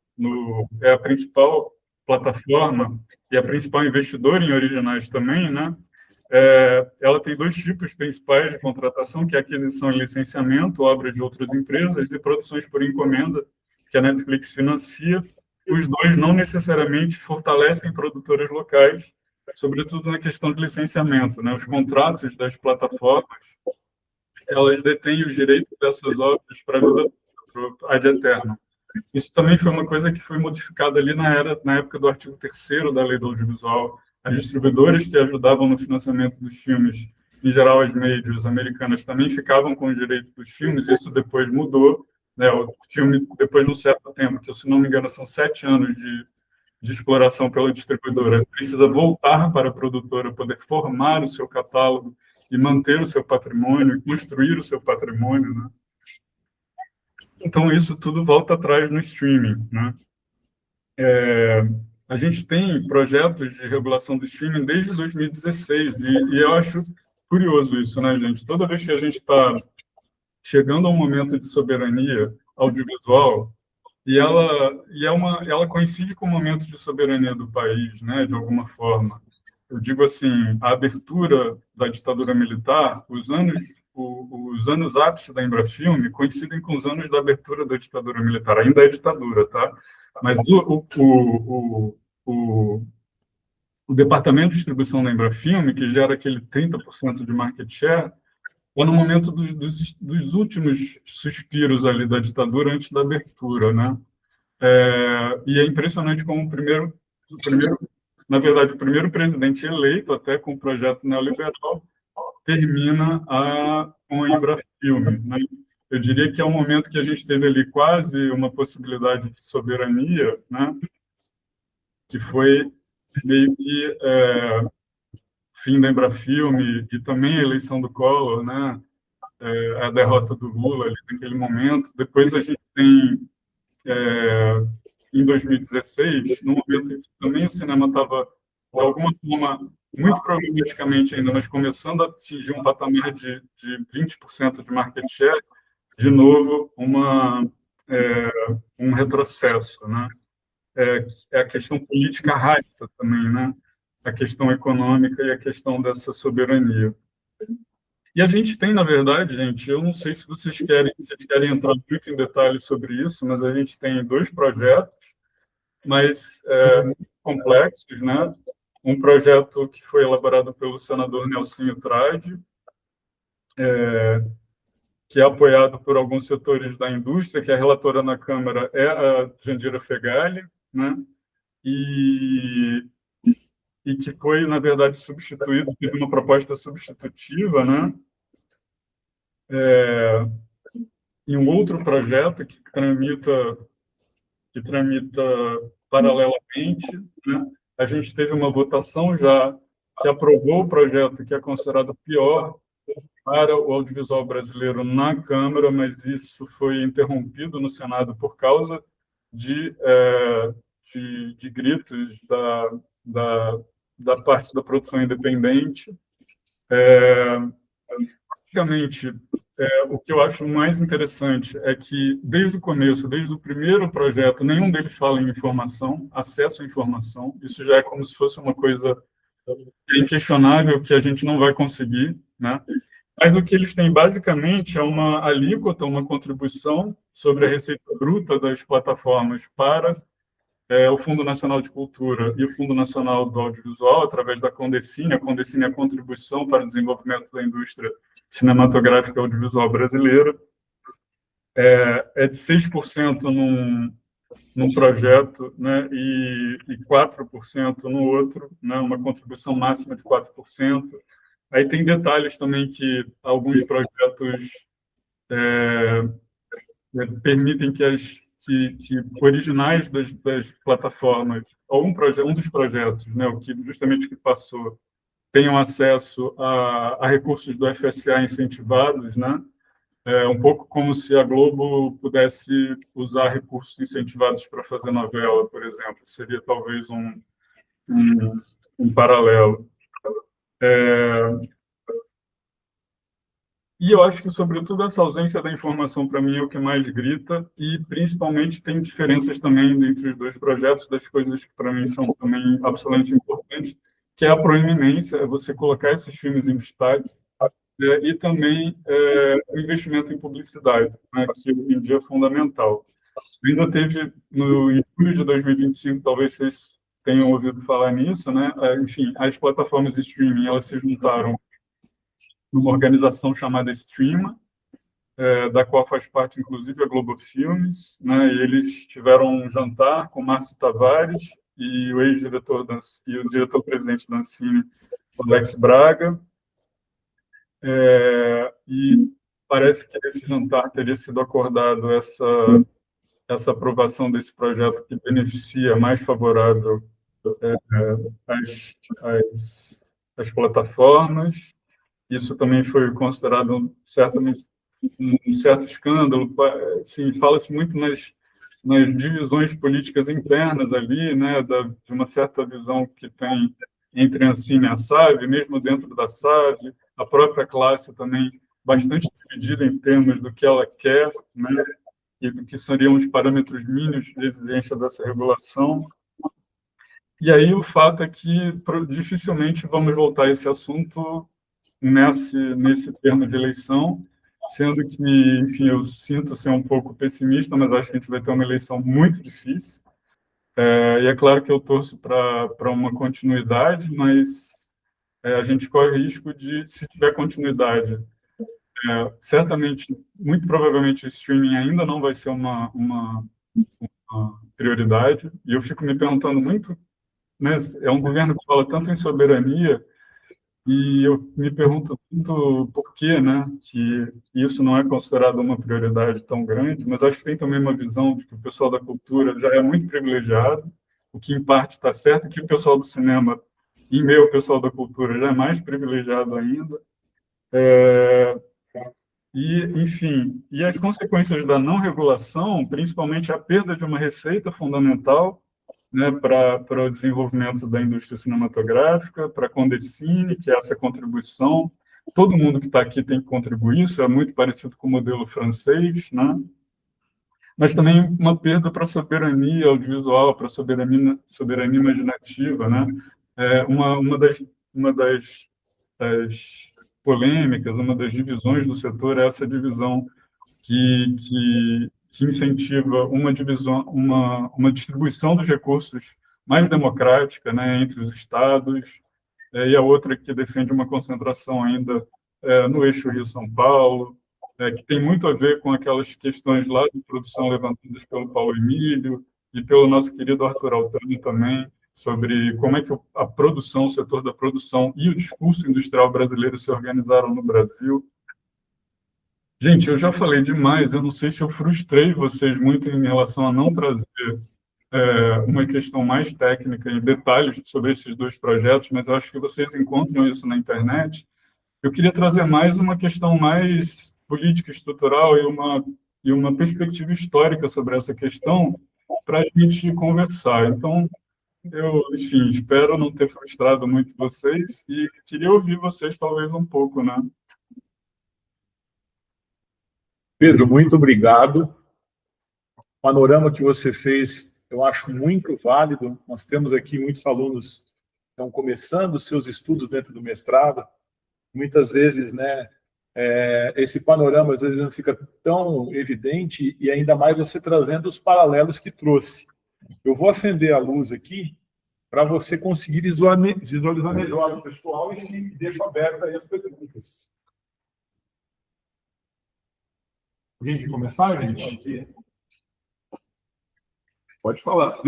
[SPEAKER 2] é a principal plataforma e a principal investidora em originais também, né? Ela tem dois tipos principais de contratação, que é aquisição e licenciamento, obras de outras empresas, e produções por encomenda, que a Netflix financia. Os dois não necessariamente fortalecem produtoras locais, sobretudo na questão de licenciamento, né? Os contratos das plataformas, elas detêm os direitos dessas obras para a vida ad eterno. Isso também foi uma coisa que foi modificada ali na época do artigo 3º da Lei do Audiovisual. As distribuidoras que ajudavam no financiamento dos filmes, em geral as majors americanas, também ficavam com os direitos dos filmes. Isso depois mudou, né? O filme, depois de um certo tempo, que se não me engano são 7 anos de exploração pela distribuidora, precisa voltar para a produtora, poder formar o seu catálogo e manter o seu patrimônio, construir o seu patrimônio, né? Então, isso tudo volta atrás no streaming, né? A gente tem projetos de regulação do streaming desde 2016, e eu acho curioso isso, né, gente? Toda vez que a gente está chegando a um momento de soberania audiovisual, ela coincide com o momento de soberania do país, né, de alguma forma. Eu digo assim, a abertura da ditadura militar, os anos ápice da Embrafilme coincidem com os anos da abertura da ditadura militar. Ainda é ditadura, tá? Mas o departamento de distribuição da Embrafilme, que gera aquele 30% de market share, é no momento dos últimos suspiros ali da ditadura, antes da abertura, né? E é impressionante como na verdade, o primeiro presidente eleito, até com o projeto neoliberal, termina com a Embrafilme, né? Eu diria que é um momento que a gente teve ali quase uma possibilidade de soberania, né? Que foi meio que fim da Embrafilme e também a eleição do Collor, né? A derrota do Lula ali naquele momento. Depois a gente tem, em 2016, no momento em que também o cinema estava, de alguma forma, muito problematicamente ainda, mas começando a atingir um patamar de 20% de market share, de novo, um retrocesso, né? A questão política raiva também, né? A questão econômica e a questão dessa soberania. E a gente tem, na verdade, gente, eu não sei se vocês querem entrar muito em detalhes sobre isso, mas a gente tem 2 projetos, mas muito complexos, né? Um projeto que foi elaborado pelo senador Nelsinho Trade, que é apoiado por alguns setores da indústria, que a relatora na Câmara é a Jandira Fegali, né? E que foi, na verdade, substituído, teve uma proposta substitutiva, né? Em um outro projeto que tramita paralelamente, né? A gente teve uma votação já que aprovou o projeto que é considerado pior para o audiovisual brasileiro na Câmara, mas isso foi interrompido no Senado por causa de gritos da parte da produção independente. Basicamente, o que eu acho mais interessante é que, desde o começo, desde o primeiro projeto, nenhum deles fala em informação, acesso à informação. Isso já é como se fosse uma coisa inquestionável que a gente não vai conseguir, né? Mas o que eles têm, basicamente, é uma alíquota, uma contribuição sobre a receita bruta das plataformas para o Fundo Nacional de Cultura e o Fundo Nacional do Audiovisual, através da Condecine. A Condecine é a contribuição para o desenvolvimento da indústria cinematográfica e audiovisual brasileira. É de 6% num projeto, né, e 4% no outro, né, uma contribuição máxima de 4%. Aí tem detalhes também que alguns projetos permitem que originais das plataformas, ou um dos projetos, né, justamente que passou, tenham acesso a recursos do FSA incentivados, né? Um pouco como se a Globo pudesse usar recursos incentivados para fazer novela, por exemplo. Seria talvez um paralelo. E eu acho que, sobretudo, essa ausência da informação, para mim, é o que mais grita, e, principalmente, tem diferenças também entre os dois projetos, das coisas que, para mim, são também absolutamente importantes, que é a proeminência, é você colocar esses filmes em destaque, e também o investimento em publicidade, né, que hoje em dia é fundamental. Ainda teve, em julho de 2025, talvez vocês tenham ouvido falar nisso, né? Enfim, as plataformas de streaming, elas se juntaram numa organização chamada Streama, da qual faz parte, inclusive, a Globo Filmes, né? E eles tiveram um jantar com Márcio Tavares e o ex-diretor e o diretor-presidente da Ancine, Alex Braga, e parece que nesse jantar teria sido acordado essa aprovação desse projeto que beneficia mais favorável as plataformas. Isso também foi considerado certamente um certo escândalo. Assim, fala-se muito nas divisões políticas internas ali, né, de uma certa visão que tem entre a Ancine e a SAV, mesmo dentro da SAV, a própria classe também bastante dividida em termos do que ela quer, né, e do que seriam os parâmetros mínimos de exigência dessa regulação. E aí o fato é que dificilmente vamos voltar a esse assunto nesse termo de eleição, sendo que, enfim, eu sinto ser um pouco pessimista, mas acho que a gente vai ter uma eleição muito difícil. E é claro que eu torço para uma continuidade, mas a gente corre o risco de, se tiver continuidade, certamente, muito provavelmente, o streaming ainda não vai ser uma prioridade. E eu fico me perguntando muito, né, é um governo que fala tanto em soberania, e eu me pergunto muito por que, né, que isso não é considerado uma prioridade tão grande, mas acho que tem também uma visão de que o pessoal da cultura já é muito privilegiado, o que em parte está certo, que o pessoal do cinema, em meio ao pessoal da cultura, já é mais privilegiado ainda. Enfim, e as consequências da não regulação, principalmente a perda de uma receita fundamental, né, para o desenvolvimento da indústria cinematográfica, para a Condecine, que é essa contribuição. Todo mundo que está aqui tem que contribuir, isso é muito parecido com o modelo francês, né? Mas também uma perda para a soberania audiovisual, para a soberania imaginativa, né? Das polêmicas, uma das divisões do setor é essa divisão que incentiva uma distribuição dos recursos mais democrática, né, entre os estados, e a outra que defende uma concentração ainda no eixo Rio-São Paulo, que tem muito a ver com aquelas questões lá de produção levantadas pelo Paulo Emílio e pelo nosso querido Arthur Altani também, sobre como é que a produção, o setor da produção e o discurso industrial brasileiro se organizaram no Brasil. Gente, eu já falei demais, eu não sei se eu frustrei vocês muito em relação a não trazer uma questão mais técnica e detalhes sobre esses dois projetos, mas eu acho que vocês encontram isso na internet. Eu queria trazer mais uma questão mais política, estrutural e uma perspectiva histórica sobre essa questão para a gente conversar. Então, eu, enfim, espero não ter frustrado muito vocês e queria ouvir vocês talvez um pouco, né?
[SPEAKER 1] Pedro, muito obrigado. O panorama que você fez, eu acho muito válido. Nós temos aqui muitos alunos que estão começando os seus estudos dentro do mestrado. Muitas vezes, né, esse panorama às vezes não fica tão evidente, e ainda mais você trazendo os paralelos que trouxe. Eu vou acender a luz aqui para você conseguir visualizar melhor o pessoal e deixo aberto aí as perguntas. Alguém quer começar, gente? Pode falar.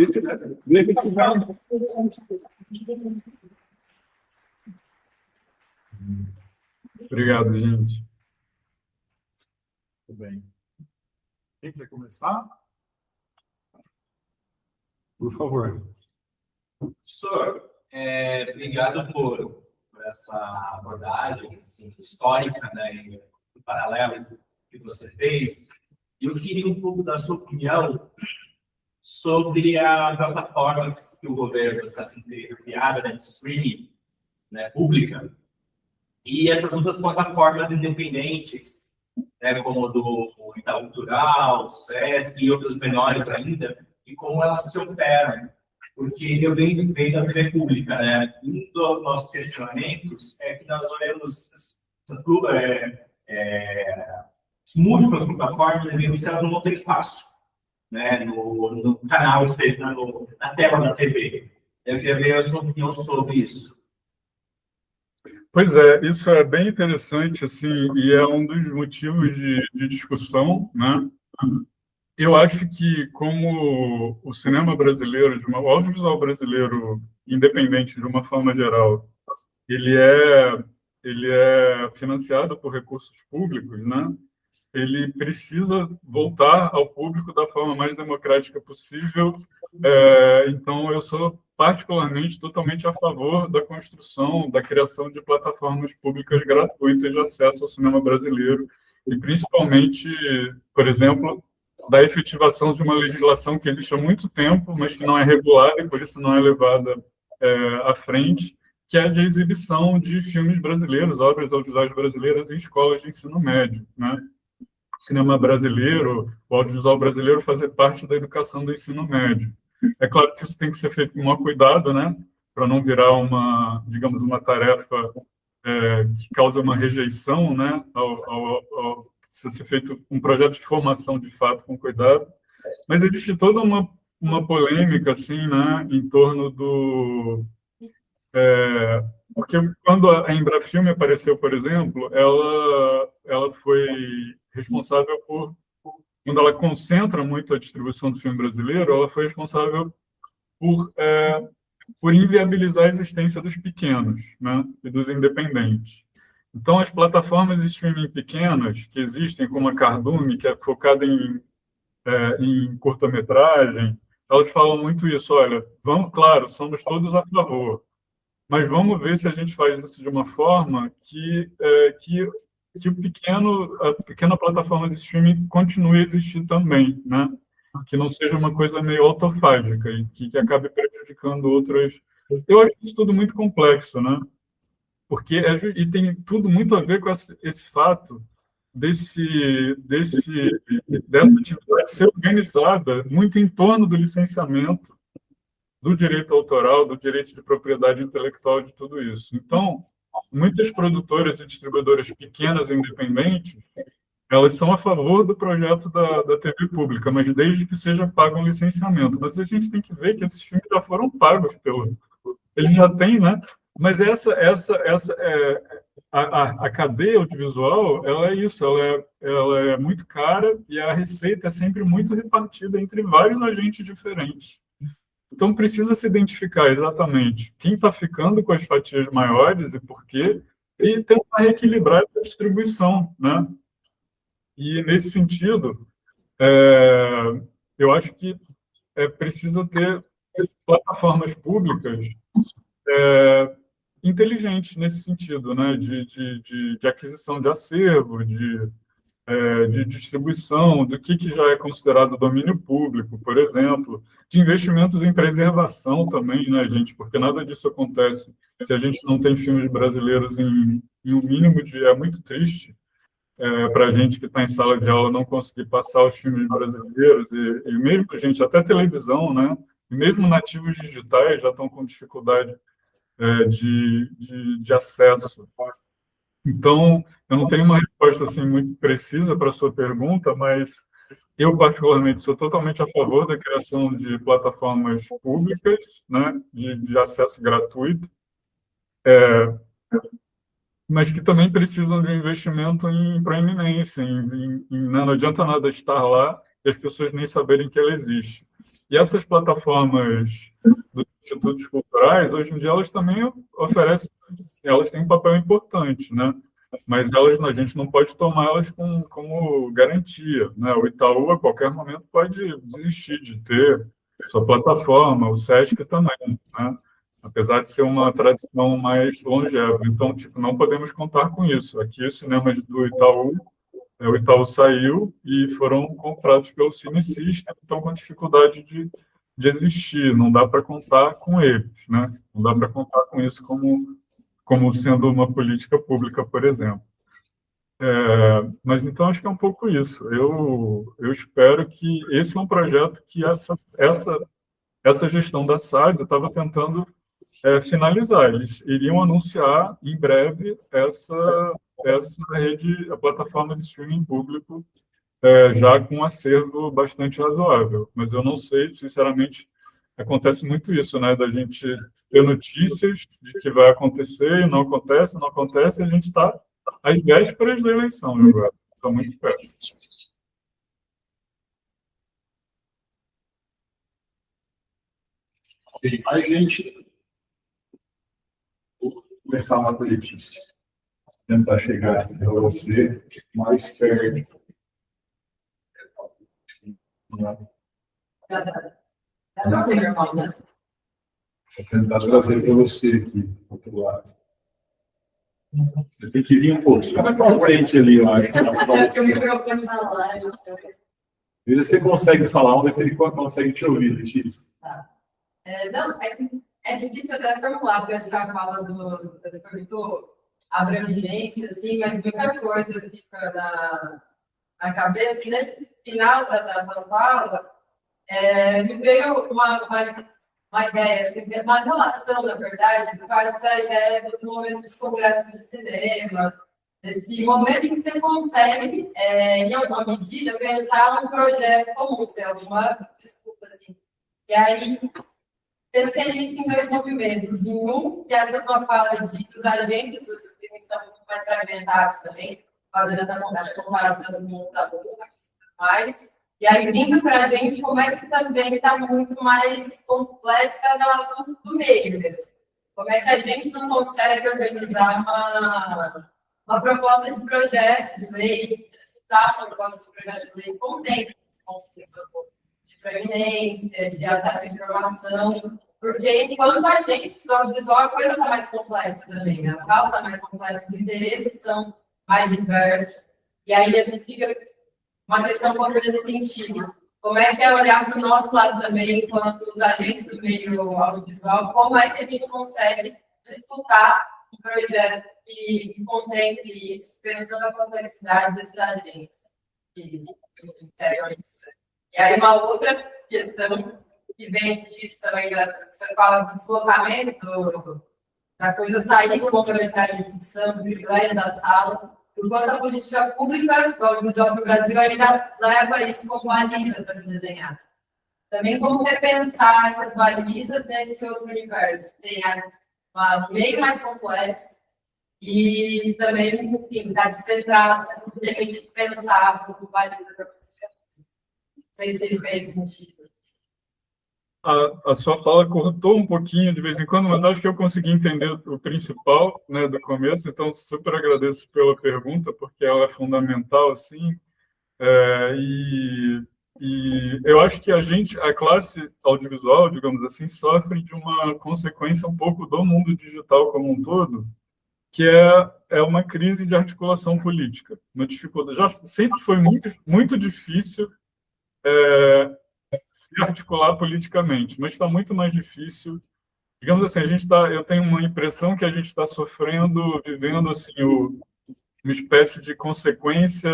[SPEAKER 2] Obrigado, gente.
[SPEAKER 1] Tudo bem. Quem quer começar? Por favor.
[SPEAKER 5] Professor, obrigado por por essa abordagem assim, histórica, né, e o paralelo que você fez. Eu queria um pouco da sua opinião sobre a plataforma que o governo está sendo criada, né, de streaming, né, pública, e essas outras plataformas independentes, né, como do Itaú Cultural, SESC e outras menores ainda, e como elas se operam. Porque eu venho da TV pública, né? Um dos nossos questionamentos é que nós olhamos as múltiplas plataformas e vemos que elas não vão ter espaço, né? No canal, na tela da TV. Eu queria ver a sua opinião sobre isso.
[SPEAKER 2] Pois é, isso é bem interessante, assim, e é um dos motivos de discussão, né? Eu acho que, como o cinema brasileiro, o audiovisual brasileiro independente, de uma forma geral, ele é financiado por recursos públicos, né? Ele precisa voltar ao público da forma mais democrática possível. Então, eu sou particularmente totalmente a favor da construção, da criação de plataformas públicas gratuitas de acesso ao cinema brasileiro, e principalmente, por exemplo, da efetivação de uma legislação que existe há muito tempo, mas que não é regulada e por isso não é levada à frente, que é a de exibição de filmes brasileiros, obras audiovisuais brasileiras em escolas de ensino médio, né? O cinema brasileiro, o audiovisual brasileiro fazer parte da educação do ensino médio. É claro que isso tem que ser feito com maior cuidado, né? Para não virar digamos, uma tarefa que causa uma rejeição, né? Se ser feito um projeto de formação de fato com cuidado, mas existe toda uma polêmica assim, né, em torno do porque quando a Embrafilme apareceu, por exemplo, ela foi responsável quando ela concentra muito a distribuição do filme brasileiro, ela foi responsável por inviabilizar a existência dos pequenos, né, e dos independentes. Então, as plataformas de streaming pequenas que existem, como a Cardume, que é focada em curta-metragem, elas falam muito isso. Olha, claro, somos todos a favor, mas vamos ver se a gente faz isso de uma forma que a pequena plataforma de streaming continue a existir também, né? Que não seja uma coisa meio autofágica e que acabe prejudicando outras. Eu acho isso tudo muito complexo, né? Porque e tem tudo muito a ver com esse fato dessa atividade ser organizada muito em torno do licenciamento, do direito autoral, do direito de propriedade intelectual, de tudo isso. Então, muitas produtoras e distribuidoras pequenas e independentes, elas são a favor do projeto da TV pública, mas desde que seja pago um licenciamento. Mas a gente tem que ver que esses filmes já foram pagos eles já têm, né? Mas a cadeia audiovisual, ela é isso, ela é muito cara e a receita é sempre muito repartida entre vários agentes diferentes. Então, precisa se identificar exatamente quem está ficando com as fatias maiores e por quê, e tentar reequilibrar a distribuição, né? E, nesse sentido, eu acho que precisa ter plataformas públicas inteligentes nesse sentido, né? De aquisição de acervo, de distribuição, do que já é considerado domínio público, por exemplo, de investimentos em preservação também, né, gente? Porque nada disso acontece se a gente não tem filmes brasileiros em um mínimo de... É muito triste para a gente que está em sala de aula não conseguir passar os filmes brasileiros, e mesmo a gente, até televisão, né? E mesmo nativos digitais já estão com dificuldade de acesso. Então, eu não tenho uma resposta assim muito precisa para a sua pergunta, mas eu, particularmente, sou totalmente a favor da criação de plataformas públicas, né, de acesso gratuito, mas que também precisam de um investimento em proeminência. Não adianta nada estar lá e as pessoas nem saberem que ela existe. E essas plataformas dos institutos culturais, hoje em dia, elas também oferecem, elas têm um papel importante, né? Mas a gente não pode tomá-las como garantia, né? O Itaú, a qualquer momento, pode desistir de ter sua plataforma, o SESC também, né? apesar de ser uma tradição mais longeva. Então, tipo, não podemos contar com isso. Aqui, os cinemas do Itaú, o Itaú saiu e foram comprados pelo Cine System, estão com dificuldade de existir. Não dá para contar com eles, né? Não dá para contar com isso como sendo uma política pública, por exemplo. Mas então acho que é um pouco isso. Eu espero que esse é um projeto que essa gestão da SAD estava tentando finalizar. Eles iriam anunciar em breve essa rede, a plataforma de streaming público, já com um acervo bastante razoável. Mas eu não sei, sinceramente, acontece muito isso, né? Da gente ter notícias de que vai acontecer e não acontece, e a gente está às vésperas da eleição agora. Está muito perto.
[SPEAKER 1] Tem mais gente. Vou começar uma Letícia. Tentar chegar a você mais perto. Vou tentar trazer para você aqui, do outro lado. Você tem que vir um pouquinho mais para frente ali, eu acho. Vê se você consegue falar, vamos ver se ele consegue te ouvir, Letícia.
[SPEAKER 6] Não, é difícil até formular, porque acho que a fala do foi muito abrangente, assim, mas muita coisa fica na cabeça. Nesse final da fala, me veio uma ideia, assim, uma relação, na verdade, com essa ideia do momento dos congressos de cinema, esse momento em que você consegue, em alguma medida, pensar um projeto comum, ter alguma desculpa, assim. E aí, pensei nisso em dois movimentos. Em um, que é essa tua fala de que os agentes do sistema estão muito mais fragmentados também, fazendo a comparação com o montador, mais. E aí, vindo para a gente, como é que também está muito mais complexa a relação do meio mesmo. Como é que a gente não consegue organizar uma proposta de projeto de lei, disputar uma proposta de projeto de lei com tempo, de preeminência, de acesso à informação, porque enquanto a gente, do audiovisual, a coisa está mais complexa também, né? A pauta está mais complexa, os interesses são mais diversos, e aí a gente fica uma questão um pouco nesse sentido. Como é que é olhar para o nosso lado também, enquanto os agentes do meio audiovisual, como é que a gente consegue disputar um projeto que contemple isso, pensando na complexidade desses agentes que integram isso. E aí uma outra questão que vem disso também, você fala do deslocamento, da coisa sair do longa-metragem de ficção, do privilégio da sala, enquanto a política pública, do audiovisual no Brasil, ainda leva isso como baliza para se desenhar. Também como repensar essas balizas nesse outro universo. Tem um meio mais complexo e também, enfim, está descentrado, de repente, pensar como baliza para a política. Não sei se ele fez sentido.
[SPEAKER 2] A sua fala cortou um pouquinho de vez em quando, mas acho que eu consegui entender o principal, né, do começo, então super agradeço pela pergunta, porque ela é fundamental, assim, e eu acho que a classe audiovisual, digamos assim, sofre de uma consequência um pouco do mundo digital como um todo, que é uma crise de articulação política, uma dificuldade. Já sempre foi muito difícil se articular politicamente, mas está muito mais difícil. Digamos assim, eu tenho uma impressão que a gente está vivendo assim, uma espécie de consequência,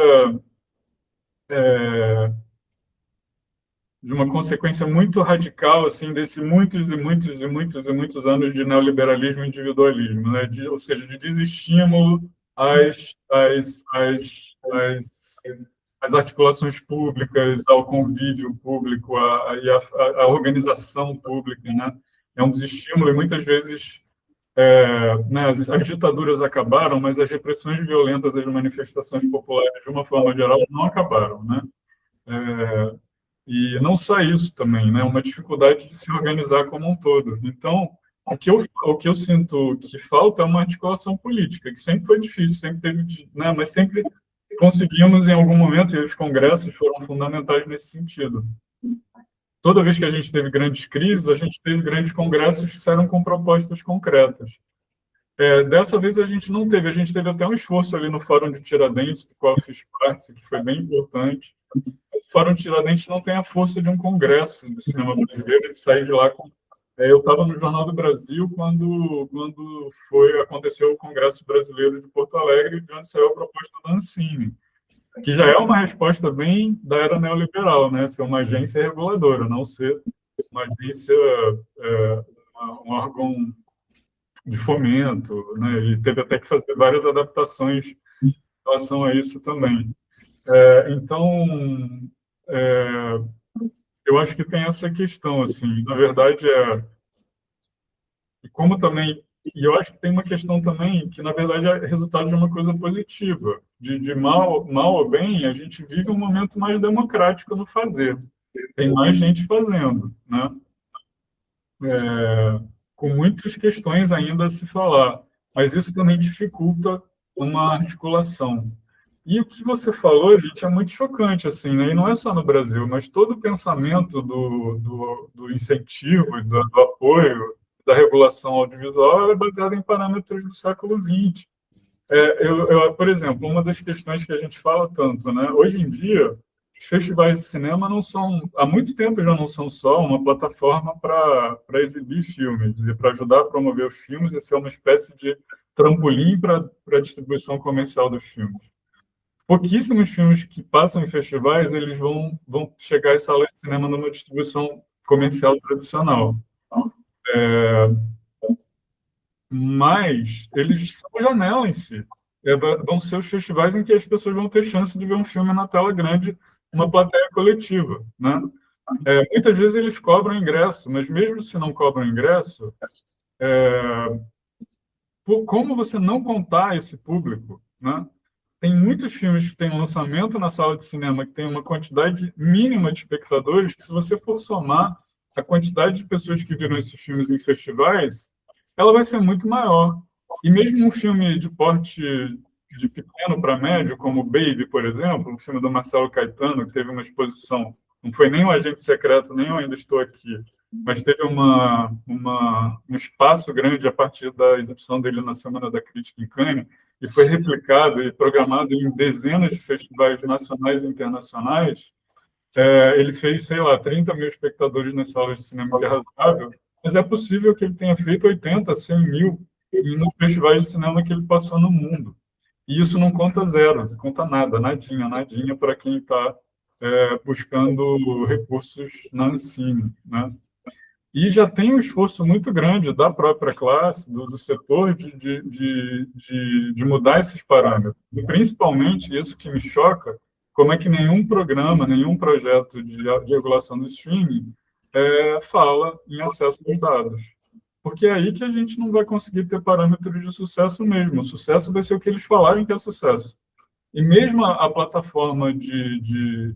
[SPEAKER 2] de uma consequência muito radical assim desse muitos anos de neoliberalismo e individualismo, né? Ou seja, de desestímulo às articulações públicas, ao convívio público, à organização pública, né? É um desestímulo e muitas vezes né, as ditaduras acabaram, mas as repressões violentas às manifestações populares, de uma forma geral, não acabaram, né? E não só isso também, né? Uma dificuldade de se organizar como um todo. Então, o que eu sinto que falta é uma articulação política, que sempre foi difícil, sempre teve, né? Mas sempre conseguimos em algum momento, e os congressos foram fundamentais nesse sentido. toda vez que a gente teve grandes crises, a gente teve grandes congressos que saíram com propostas concretas. Dessa vez a gente não teve, a gente teve até um esforço ali no Fórum de Tiradentes, do qual eu fiz parte, que foi bem importante. O Fórum de Tiradentes não tem a força de um congresso do cinema brasileiro, de sair de lá com... Eu estava no Jornal do Brasil quando aconteceu o Congresso Brasileiro de Porto Alegre, de onde saiu a proposta da Ancine, que já é uma resposta bem da era neoliberal, né? Ser uma agência reguladora, não ser uma agência, um órgão de fomento, né? E teve até que fazer várias adaptações em relação a isso também. Então, eu acho que tem essa questão, assim, na verdade, como também, e eu acho que tem uma questão também que, na verdade, é resultado de uma coisa positiva, de mal ou bem, a gente vive um momento mais democrático no fazer, tem mais gente fazendo, né? Com muitas questões ainda a se falar, mas isso também dificulta uma articulação. E o que você falou, gente, é muito chocante, assim, né? E não é só no Brasil, mas todo o pensamento do incentivo, do apoio, da regulação audiovisual é baseado em parâmetros do século XX. Por exemplo, uma das questões que a gente fala tanto, né? Hoje em dia, os festivais de cinema não são, há muito tempo já não são só uma plataforma para exibir filmes, e para ajudar a promover os filmes e ser uma espécie de trampolim para a distribuição comercial dos filmes. Pouquíssimos filmes que passam em festivais, eles vão chegar às salas de cinema numa distribuição comercial tradicional. Mas eles são janela em si. Vão ser os festivais em que as pessoas vão ter chance de ver um filme na tela grande, uma plateia coletiva, né? Muitas vezes eles cobram ingresso, mas mesmo se não cobram ingresso, como você não contar esse público, né? Tem muitos filmes que têm lançamento na sala de cinema que tem uma quantidade mínima de espectadores, que se você for somar a quantidade de pessoas que viram esses filmes em festivais, ela vai ser muito maior. E mesmo um filme de porte de pequeno para médio, como Baby, por exemplo, um filme do Marcelo Caetano, que teve uma exposição, não foi nem o Agente Secreto, nem Eu Ainda Estou Aqui, mas teve um espaço grande a partir da exibição dele na Semana da Crítica em Cannes, e foi replicado e programado em dezenas de festivais nacionais e internacionais. Ele fez, sei lá, 30 mil espectadores nas salas de cinema, que é razoável, mas é possível que ele tenha feito 80, 100 mil nos festivais de cinema que ele passou no mundo. E isso não conta zero, não conta nada, nadinha para quem está buscando recursos na Ancine, né? E já tem um esforço muito grande da própria classe, do setor, de mudar esses parâmetros. E, principalmente, isso que me choca, como é que nenhum programa, nenhum projeto de regulação do streaming fala em acesso aos dados. Porque é aí que a gente não vai conseguir ter parâmetros de sucesso mesmo. O sucesso vai ser o que eles falarem que é sucesso. E mesmo a plataforma de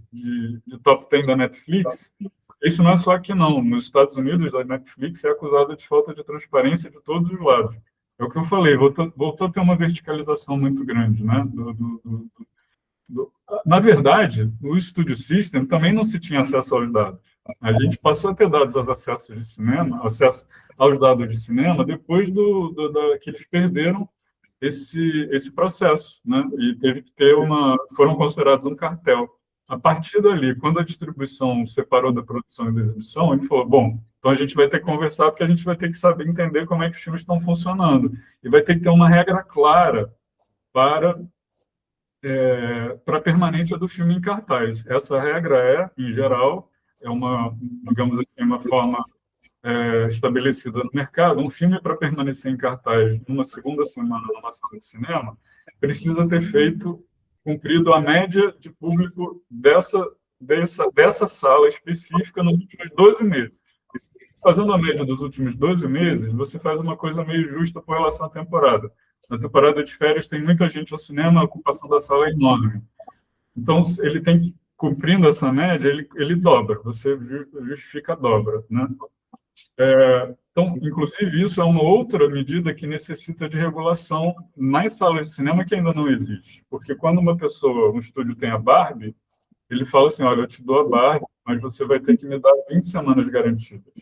[SPEAKER 2] top 10 da Netflix, isso não é só aqui não. Nos Estados Unidos, a Netflix é acusada de falta de transparência de todos os lados. É o que eu falei, voltou a ter uma verticalização muito grande, né? Na verdade, no Studio System também não se tinha acesso aos dados. A gente passou a ter dados aos acessos de cinema, acesso aos dados de cinema, depois que eles perderam esse processo, né? E teve que ter foram considerados um cartel. A partir dali, quando a distribuição separou da produção e da exibição, a gente falou, bom, então a gente vai ter que conversar, porque a gente vai ter que saber entender como é que os filmes estão funcionando. E vai ter que ter uma regra clara para a permanência do filme em cartaz. Essa regra em geral, digamos assim, uma forma estabelecida no mercado. Um filme, para permanecer em cartaz numa segunda semana numa sala de cinema, precisa ter cumprido a média de público dessa sala específica nos últimos 12 meses. Fazendo a média dos últimos 12 meses, você faz uma coisa meio justa com relação à temporada. Na temporada de férias tem muita gente ao cinema, a ocupação da sala é enorme. Então, ele tem que, cumprindo essa média, ele dobra, você justifica a dobra, né? Então, inclusive, isso é uma outra medida que necessita de regulação nas salas de cinema que ainda não existe. Porque quando um estúdio tem a Barbie, ele fala assim, olha, eu te dou a Barbie, mas você vai ter que me dar 20 semanas garantidas.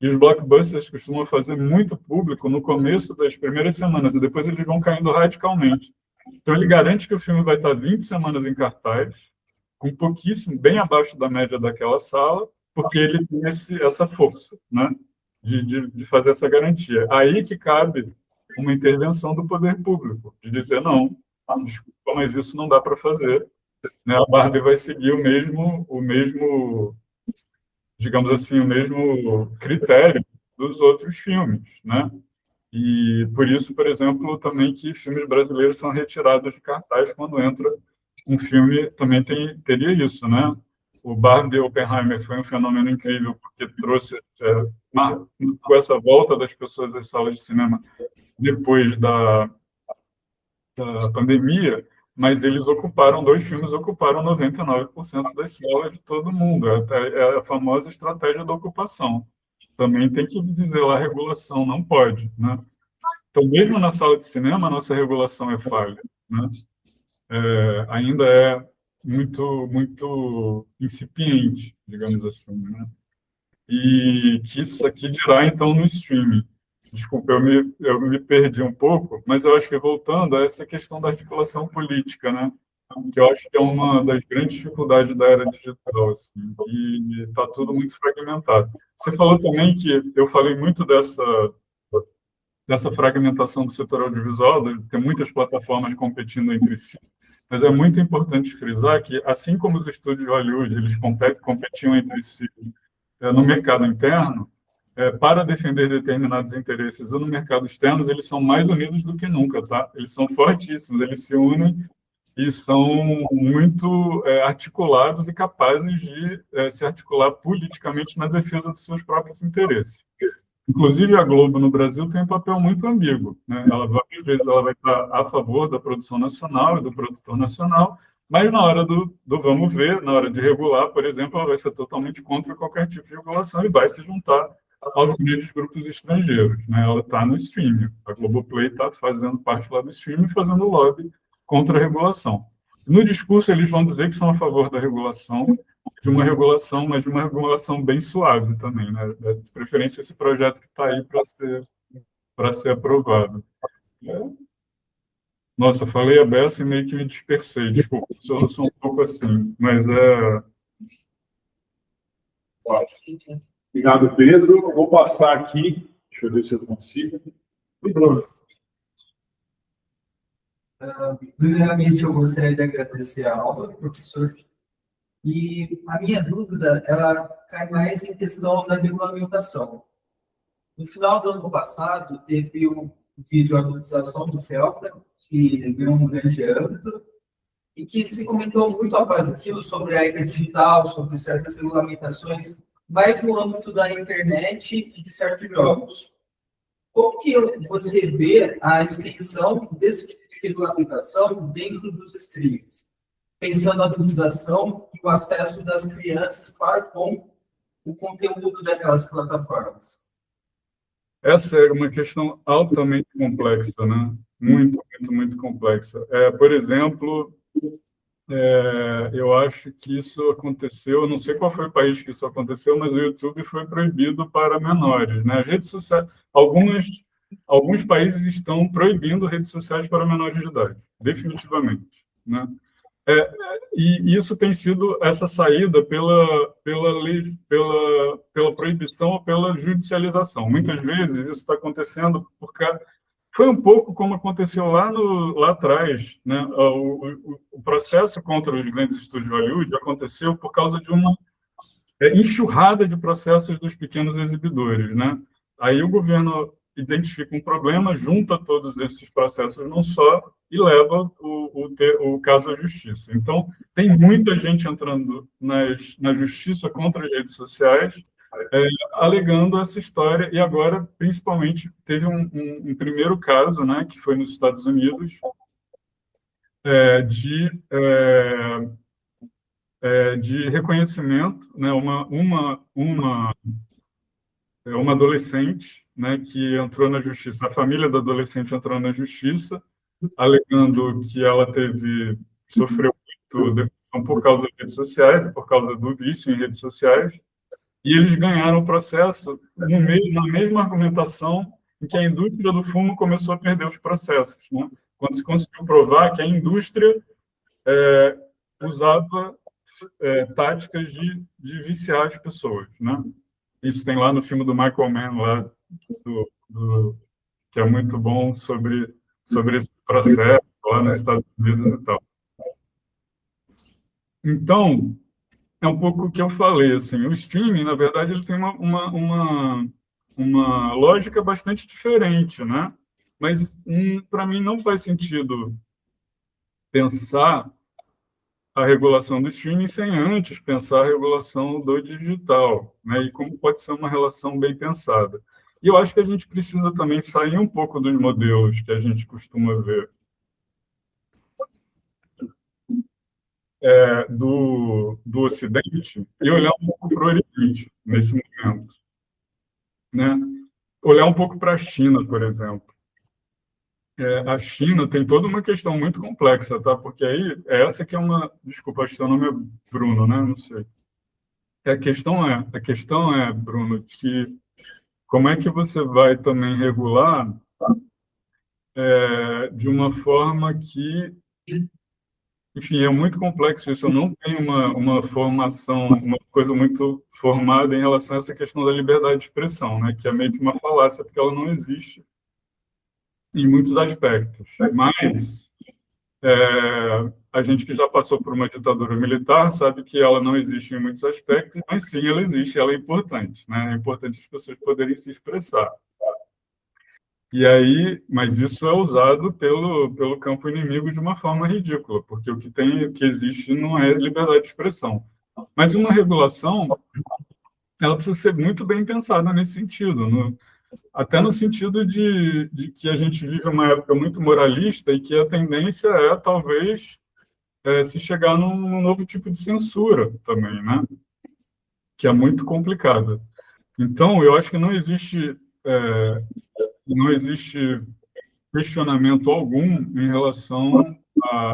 [SPEAKER 2] E os blockbusters costumam fazer muito público no começo das primeiras semanas, e depois eles vão caindo radicalmente. Então, ele garante que o filme vai estar 20 semanas em cartaz, com pouquíssimo, bem abaixo da média daquela sala, porque ele tem essa força, né, de fazer essa garantia. Aí que cabe uma intervenção do poder público, de dizer, não, desculpa, mas isso não dá para fazer. Né? A Barbie vai seguir o mesmo, digamos assim, o mesmo critério dos outros filmes, né? E por isso, por exemplo, também que filmes brasileiros são retirados de cartaz quando entra um filme, também teria isso, né? O Barbie Oppenheimer foi um fenômeno incrível, porque trouxe, com essa volta das pessoas às salas de cinema depois da pandemia, mas eles dois filmes ocuparam 99% das salas de todo mundo. É a famosa estratégia da ocupação. Também tem que dizer lá, a regulação não pode, né? Então, mesmo na sala de cinema, a nossa regulação é falha, né? Ainda é muito incipiente, digamos assim, né? E que isso aqui dirá, então, no streaming. Desculpa, eu me perdi um pouco, mas eu acho que, voltando a essa questão da articulação política, né? Que eu acho que é uma das grandes dificuldades da era digital, assim, e está tudo muito fragmentado. Você falou também que eu falei muito dessa fragmentação do setor audiovisual, de ter muitas plataformas competindo entre si, mas é muito importante frisar que, assim como os estúdios de Hollywood eles competiam entre si no mercado interno, para defender determinados interesses ou no mercado externo, eles são mais unidos do que nunca, tá? Eles são fortíssimos, eles se unem e são muito articulados e capazes de se articular politicamente na defesa dos seus próprios interesses. Inclusive, a Globo no Brasil tem um papel muito ambíguo, né? Várias vezes ela vai estar a favor da produção nacional e do produtor nacional, mas na hora do vamos ver, na hora de regular, por exemplo, ela vai ser totalmente contra qualquer tipo de regulação e vai se juntar aos grandes grupos estrangeiros, né? Ela está no streaming. A Globoplay está fazendo parte lá do streaming, fazendo lobby contra a regulação. No discurso, eles vão dizer que são a favor da regulação, mas de uma regulação bem suave também, né? De preferência, esse projeto que está aí para ser aprovado. Nossa, falei a beça e meio que me dispersei, desculpa, eu sou um pouco assim, mas
[SPEAKER 1] Obrigado, Pedro. Eu vou passar aqui, deixa eu ver se eu consigo.
[SPEAKER 7] Primeiramente, eu gostaria de agradecer a aula, professor. E a minha dúvida, ela cai mais em questão da regulamentação. No final do ano passado, teve um vídeo de atualização do FELPA, que ganhou um grande âmbito, e que se comentou muito após aquilo sobre a era digital, sobre certas regulamentações, mais no âmbito da internet e de certos jogos. Como que você vê a extensão desse tipo de regulamentação dentro dos streams? Pensando na atualização e o acesso das crianças para com o conteúdo daquelas plataformas.
[SPEAKER 2] Essa é uma questão altamente complexa, né? Muito complexa. Por exemplo, eu acho que isso aconteceu, eu não sei qual foi o país que isso aconteceu, mas o YouTube foi proibido para menores, né? As redes sociais, alguns países estão proibindo redes sociais para menores de idade, definitivamente, né? E isso tem sido essa saída pela proibição ou pela judicialização. Muitas vezes isso está acontecendo porque foi um pouco como aconteceu lá atrás, né? O processo contra os grandes estúdios de Hollywood aconteceu por causa de uma enxurrada de processos dos pequenos exibidores, né? Aí o governo identifica um problema, junta todos esses processos num só e leva o caso à justiça. Então, tem muita gente entrando na justiça contra as redes sociais, alegando essa história, e agora, principalmente, teve um primeiro caso, né, que foi nos Estados Unidos, de reconhecimento, né, uma adolescente, né, que entrou na justiça, a família da adolescente entrou na justiça, alegando que ela sofreu muito, são por causa das redes sociais, por causa do vício em redes sociais, e eles ganharam o processo na mesma argumentação em que a indústria do fumo começou a perder os processos, né? Quando se conseguiu provar que a indústria usava táticas de viciar as pessoas, né? Isso tem lá no filme do Michael Mann, lá que é muito bom sobre esse processo lá nos Estados Unidos e tal. Então, é um pouco o que eu falei, assim, o streaming, na verdade, ele tem uma lógica bastante diferente, né? Mas, para mim, não faz sentido pensar a regulação do streaming sem antes pensar a regulação do digital, né? E como pode ser uma relação bem pensada. E eu acho que a gente precisa também sair um pouco dos modelos que a gente costuma ver do Ocidente e olhar um pouco para o Oriente nesse momento, né? Olhar um pouco para a China, por exemplo. A China tem toda uma questão muito complexa, tá? Porque aí, essa que é uma... Desculpa, acho que seu nome é Bruno, né? Não sei. A questão é, Bruno, que como é que você vai também regular de uma forma que... Enfim, é muito complexo isso. Eu não tenho uma formação, uma coisa muito formada em relação a essa questão da liberdade de expressão, né? Que é meio que uma falácia, porque ela não existe em muitos aspectos. Mas a gente que já passou por uma ditadura militar sabe que ela não existe em muitos aspectos, mas sim, ela existe, ela é importante, né? É importante as pessoas poderem se expressar. E aí, mas isso é usado pelo campo inimigo de uma forma ridícula, porque o que existe não é liberdade de expressão. Mas uma regulação, ela precisa ser muito bem pensada nesse sentido, até no sentido de que a gente vive uma época muito moralista e que a tendência é, talvez, se chegar num novo tipo de censura também, né? Que é muito complicada. Então, eu acho que não existe questionamento algum em relação à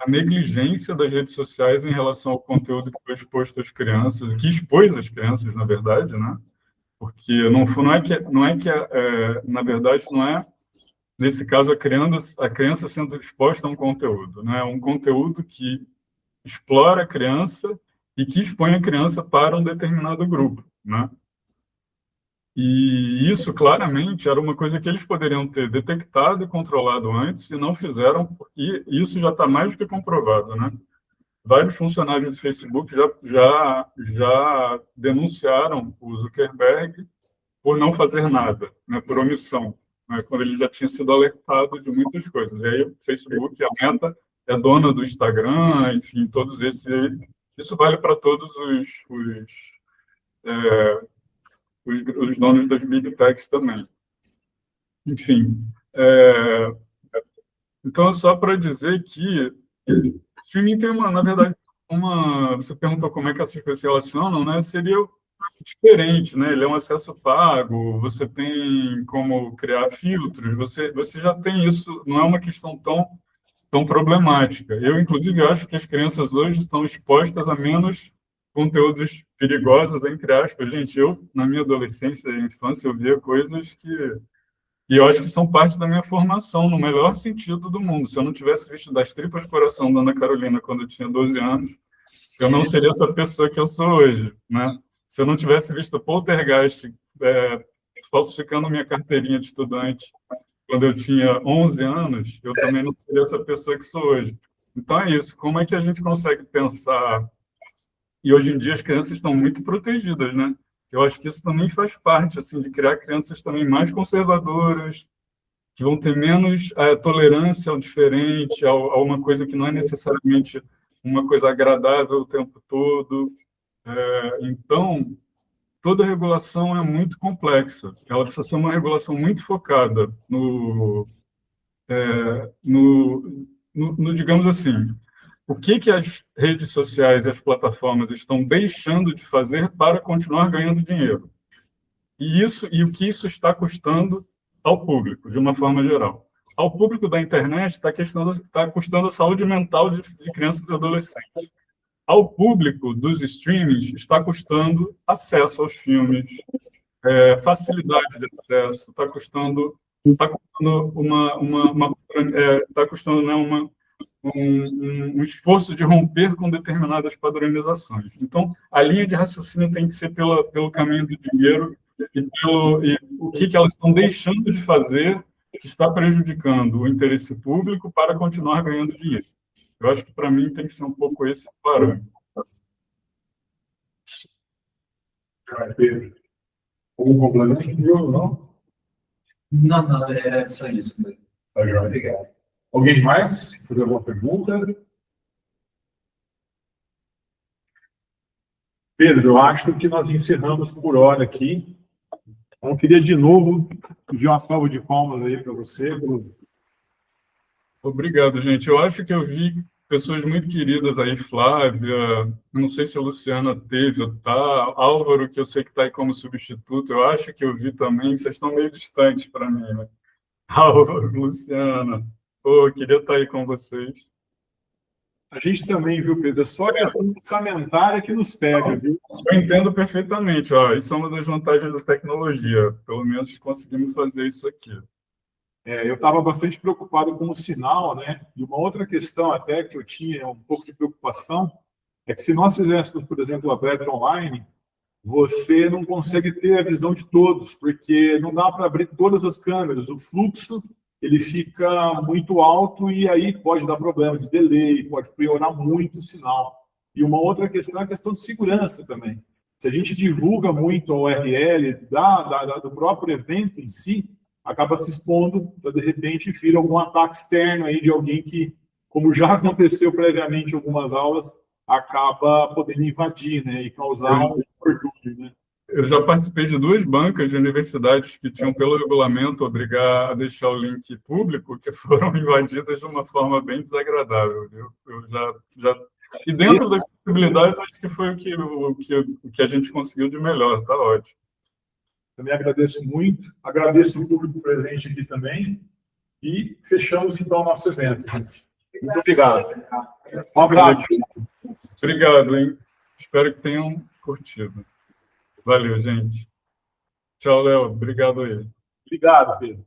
[SPEAKER 2] negligência das redes sociais em relação ao conteúdo que foi exposto às crianças, que expôs as crianças, na verdade, né? Porque na verdade, não é, nesse caso, a criança sendo exposta a um conteúdo, né? Um conteúdo que explora a criança e que expõe a criança para um determinado grupo, né? E isso, claramente, era uma coisa que eles poderiam ter detectado e controlado antes e não fizeram, e isso já está mais do que comprovado, né? Vários funcionários do Facebook já denunciaram o Zuckerberg por não fazer nada, né, por omissão, né, quando ele já tinha sido alertado de muitas coisas. E aí o Facebook, a Meta, é dona do Instagram, enfim, todos esses... Isso vale para todos os donos das Big Techs também. Enfim, então é só para dizer que o streaming tem na verdade, você perguntou como é que essas coisas se relacionam, né? Seria diferente, né? Ele é um acesso pago, você tem como criar filtros, você já tem isso, não é uma questão tão problemática. Eu, inclusive, acho que as crianças hoje estão expostas a menos conteúdos perigosos, entre aspas. Gente, na minha adolescência e infância, eu via coisas e eu acho que são parte da minha formação, no melhor sentido do mundo. Se eu não tivesse visto Das Tripas Coração da Ana Carolina quando eu tinha 12 anos, eu não seria essa pessoa que eu sou hoje, né? Se eu não tivesse visto Poltergeist falsificando minha carteirinha de estudante quando eu tinha 11 anos, eu também não seria essa pessoa que sou hoje. Então é isso. Como é que a gente consegue pensar? E hoje em dia as crianças estão muito protegidas, né? Eu acho que isso também faz parte, assim, de criar crianças também mais conservadoras, que vão ter menos tolerância ao diferente, a uma coisa que não é necessariamente uma coisa agradável o tempo todo. Então, toda regulação é muito complexa. Ela precisa ser uma regulação muito focada digamos assim, o que as redes sociais e as plataformas estão deixando de fazer para continuar ganhando dinheiro. E o que isso está custando ao público, de uma forma geral. ao público da internet está custando a saúde mental de crianças e adolescentes. Ao público dos streamings está custando acesso aos filmes, facilidade de acesso, está custando um esforço de romper com determinadas padronizações. Então, a linha de raciocínio tem que ser pelo caminho do dinheiro e o que elas estão deixando de fazer que está prejudicando o interesse público para continuar ganhando dinheiro. Eu acho que, para mim, tem que ser um pouco esse parâmetro.
[SPEAKER 1] Pedro, algum complemento? Não?
[SPEAKER 7] Não, é só isso mesmo.
[SPEAKER 1] Tá, João. Obrigado. Alguém mais? Fazer alguma pergunta? Pedro, eu acho que nós encerramos por hora aqui. Eu queria, de novo, pedir uma salva de palmas aí para você.
[SPEAKER 2] Obrigado, gente. Eu acho que eu vi pessoas muito queridas aí, Flávia, não sei se a Luciana teve, tá? Álvaro, que eu sei que está aí como substituto, eu acho que eu vi também, vocês estão meio distantes para mim, né? Álvaro, Luciana, pô, eu queria estar aí com vocês.
[SPEAKER 1] A gente também, viu, Pedro? É só a questão orçamentária que nos pega, viu?
[SPEAKER 2] Eu entendo perfeitamente, ó, isso é uma das vantagens da tecnologia, pelo menos conseguimos fazer isso aqui.
[SPEAKER 1] Eu estava bastante preocupado com o sinal, né? E uma outra questão até que eu tinha um pouco de preocupação é que se nós fizéssemos, por exemplo, aberto online, você não consegue ter a visão de todos, porque não dá para abrir todas as câmeras. O fluxo ele fica muito alto e aí pode dar problema de delay, pode piorar muito o sinal. E uma outra questão é a questão de segurança também. Se a gente divulga muito a URL do próprio evento em si, acaba se expondo para, de repente, vir algum ataque externo aí de alguém que, como já aconteceu previamente em algumas aulas, acaba podendo invadir, né, e causar um infortúnio, né?
[SPEAKER 2] Eu já participei de 2 bancas de universidades que tinham, pelo regulamento, obrigar a deixar o link público, que foram invadidas de uma forma bem desagradável. Eu já... E dentro das possibilidades, acho que foi o que a gente conseguiu de melhor, está ótimo.
[SPEAKER 1] Também agradeço muito, agradeço o público presente aqui também, e fechamos, então, o nosso evento. Muito obrigado. Um abraço.
[SPEAKER 2] Obrigado, hein? Espero que tenham curtido. Valeu, gente. Tchau, Léo. Obrigado aí.
[SPEAKER 1] Obrigado, Pedro.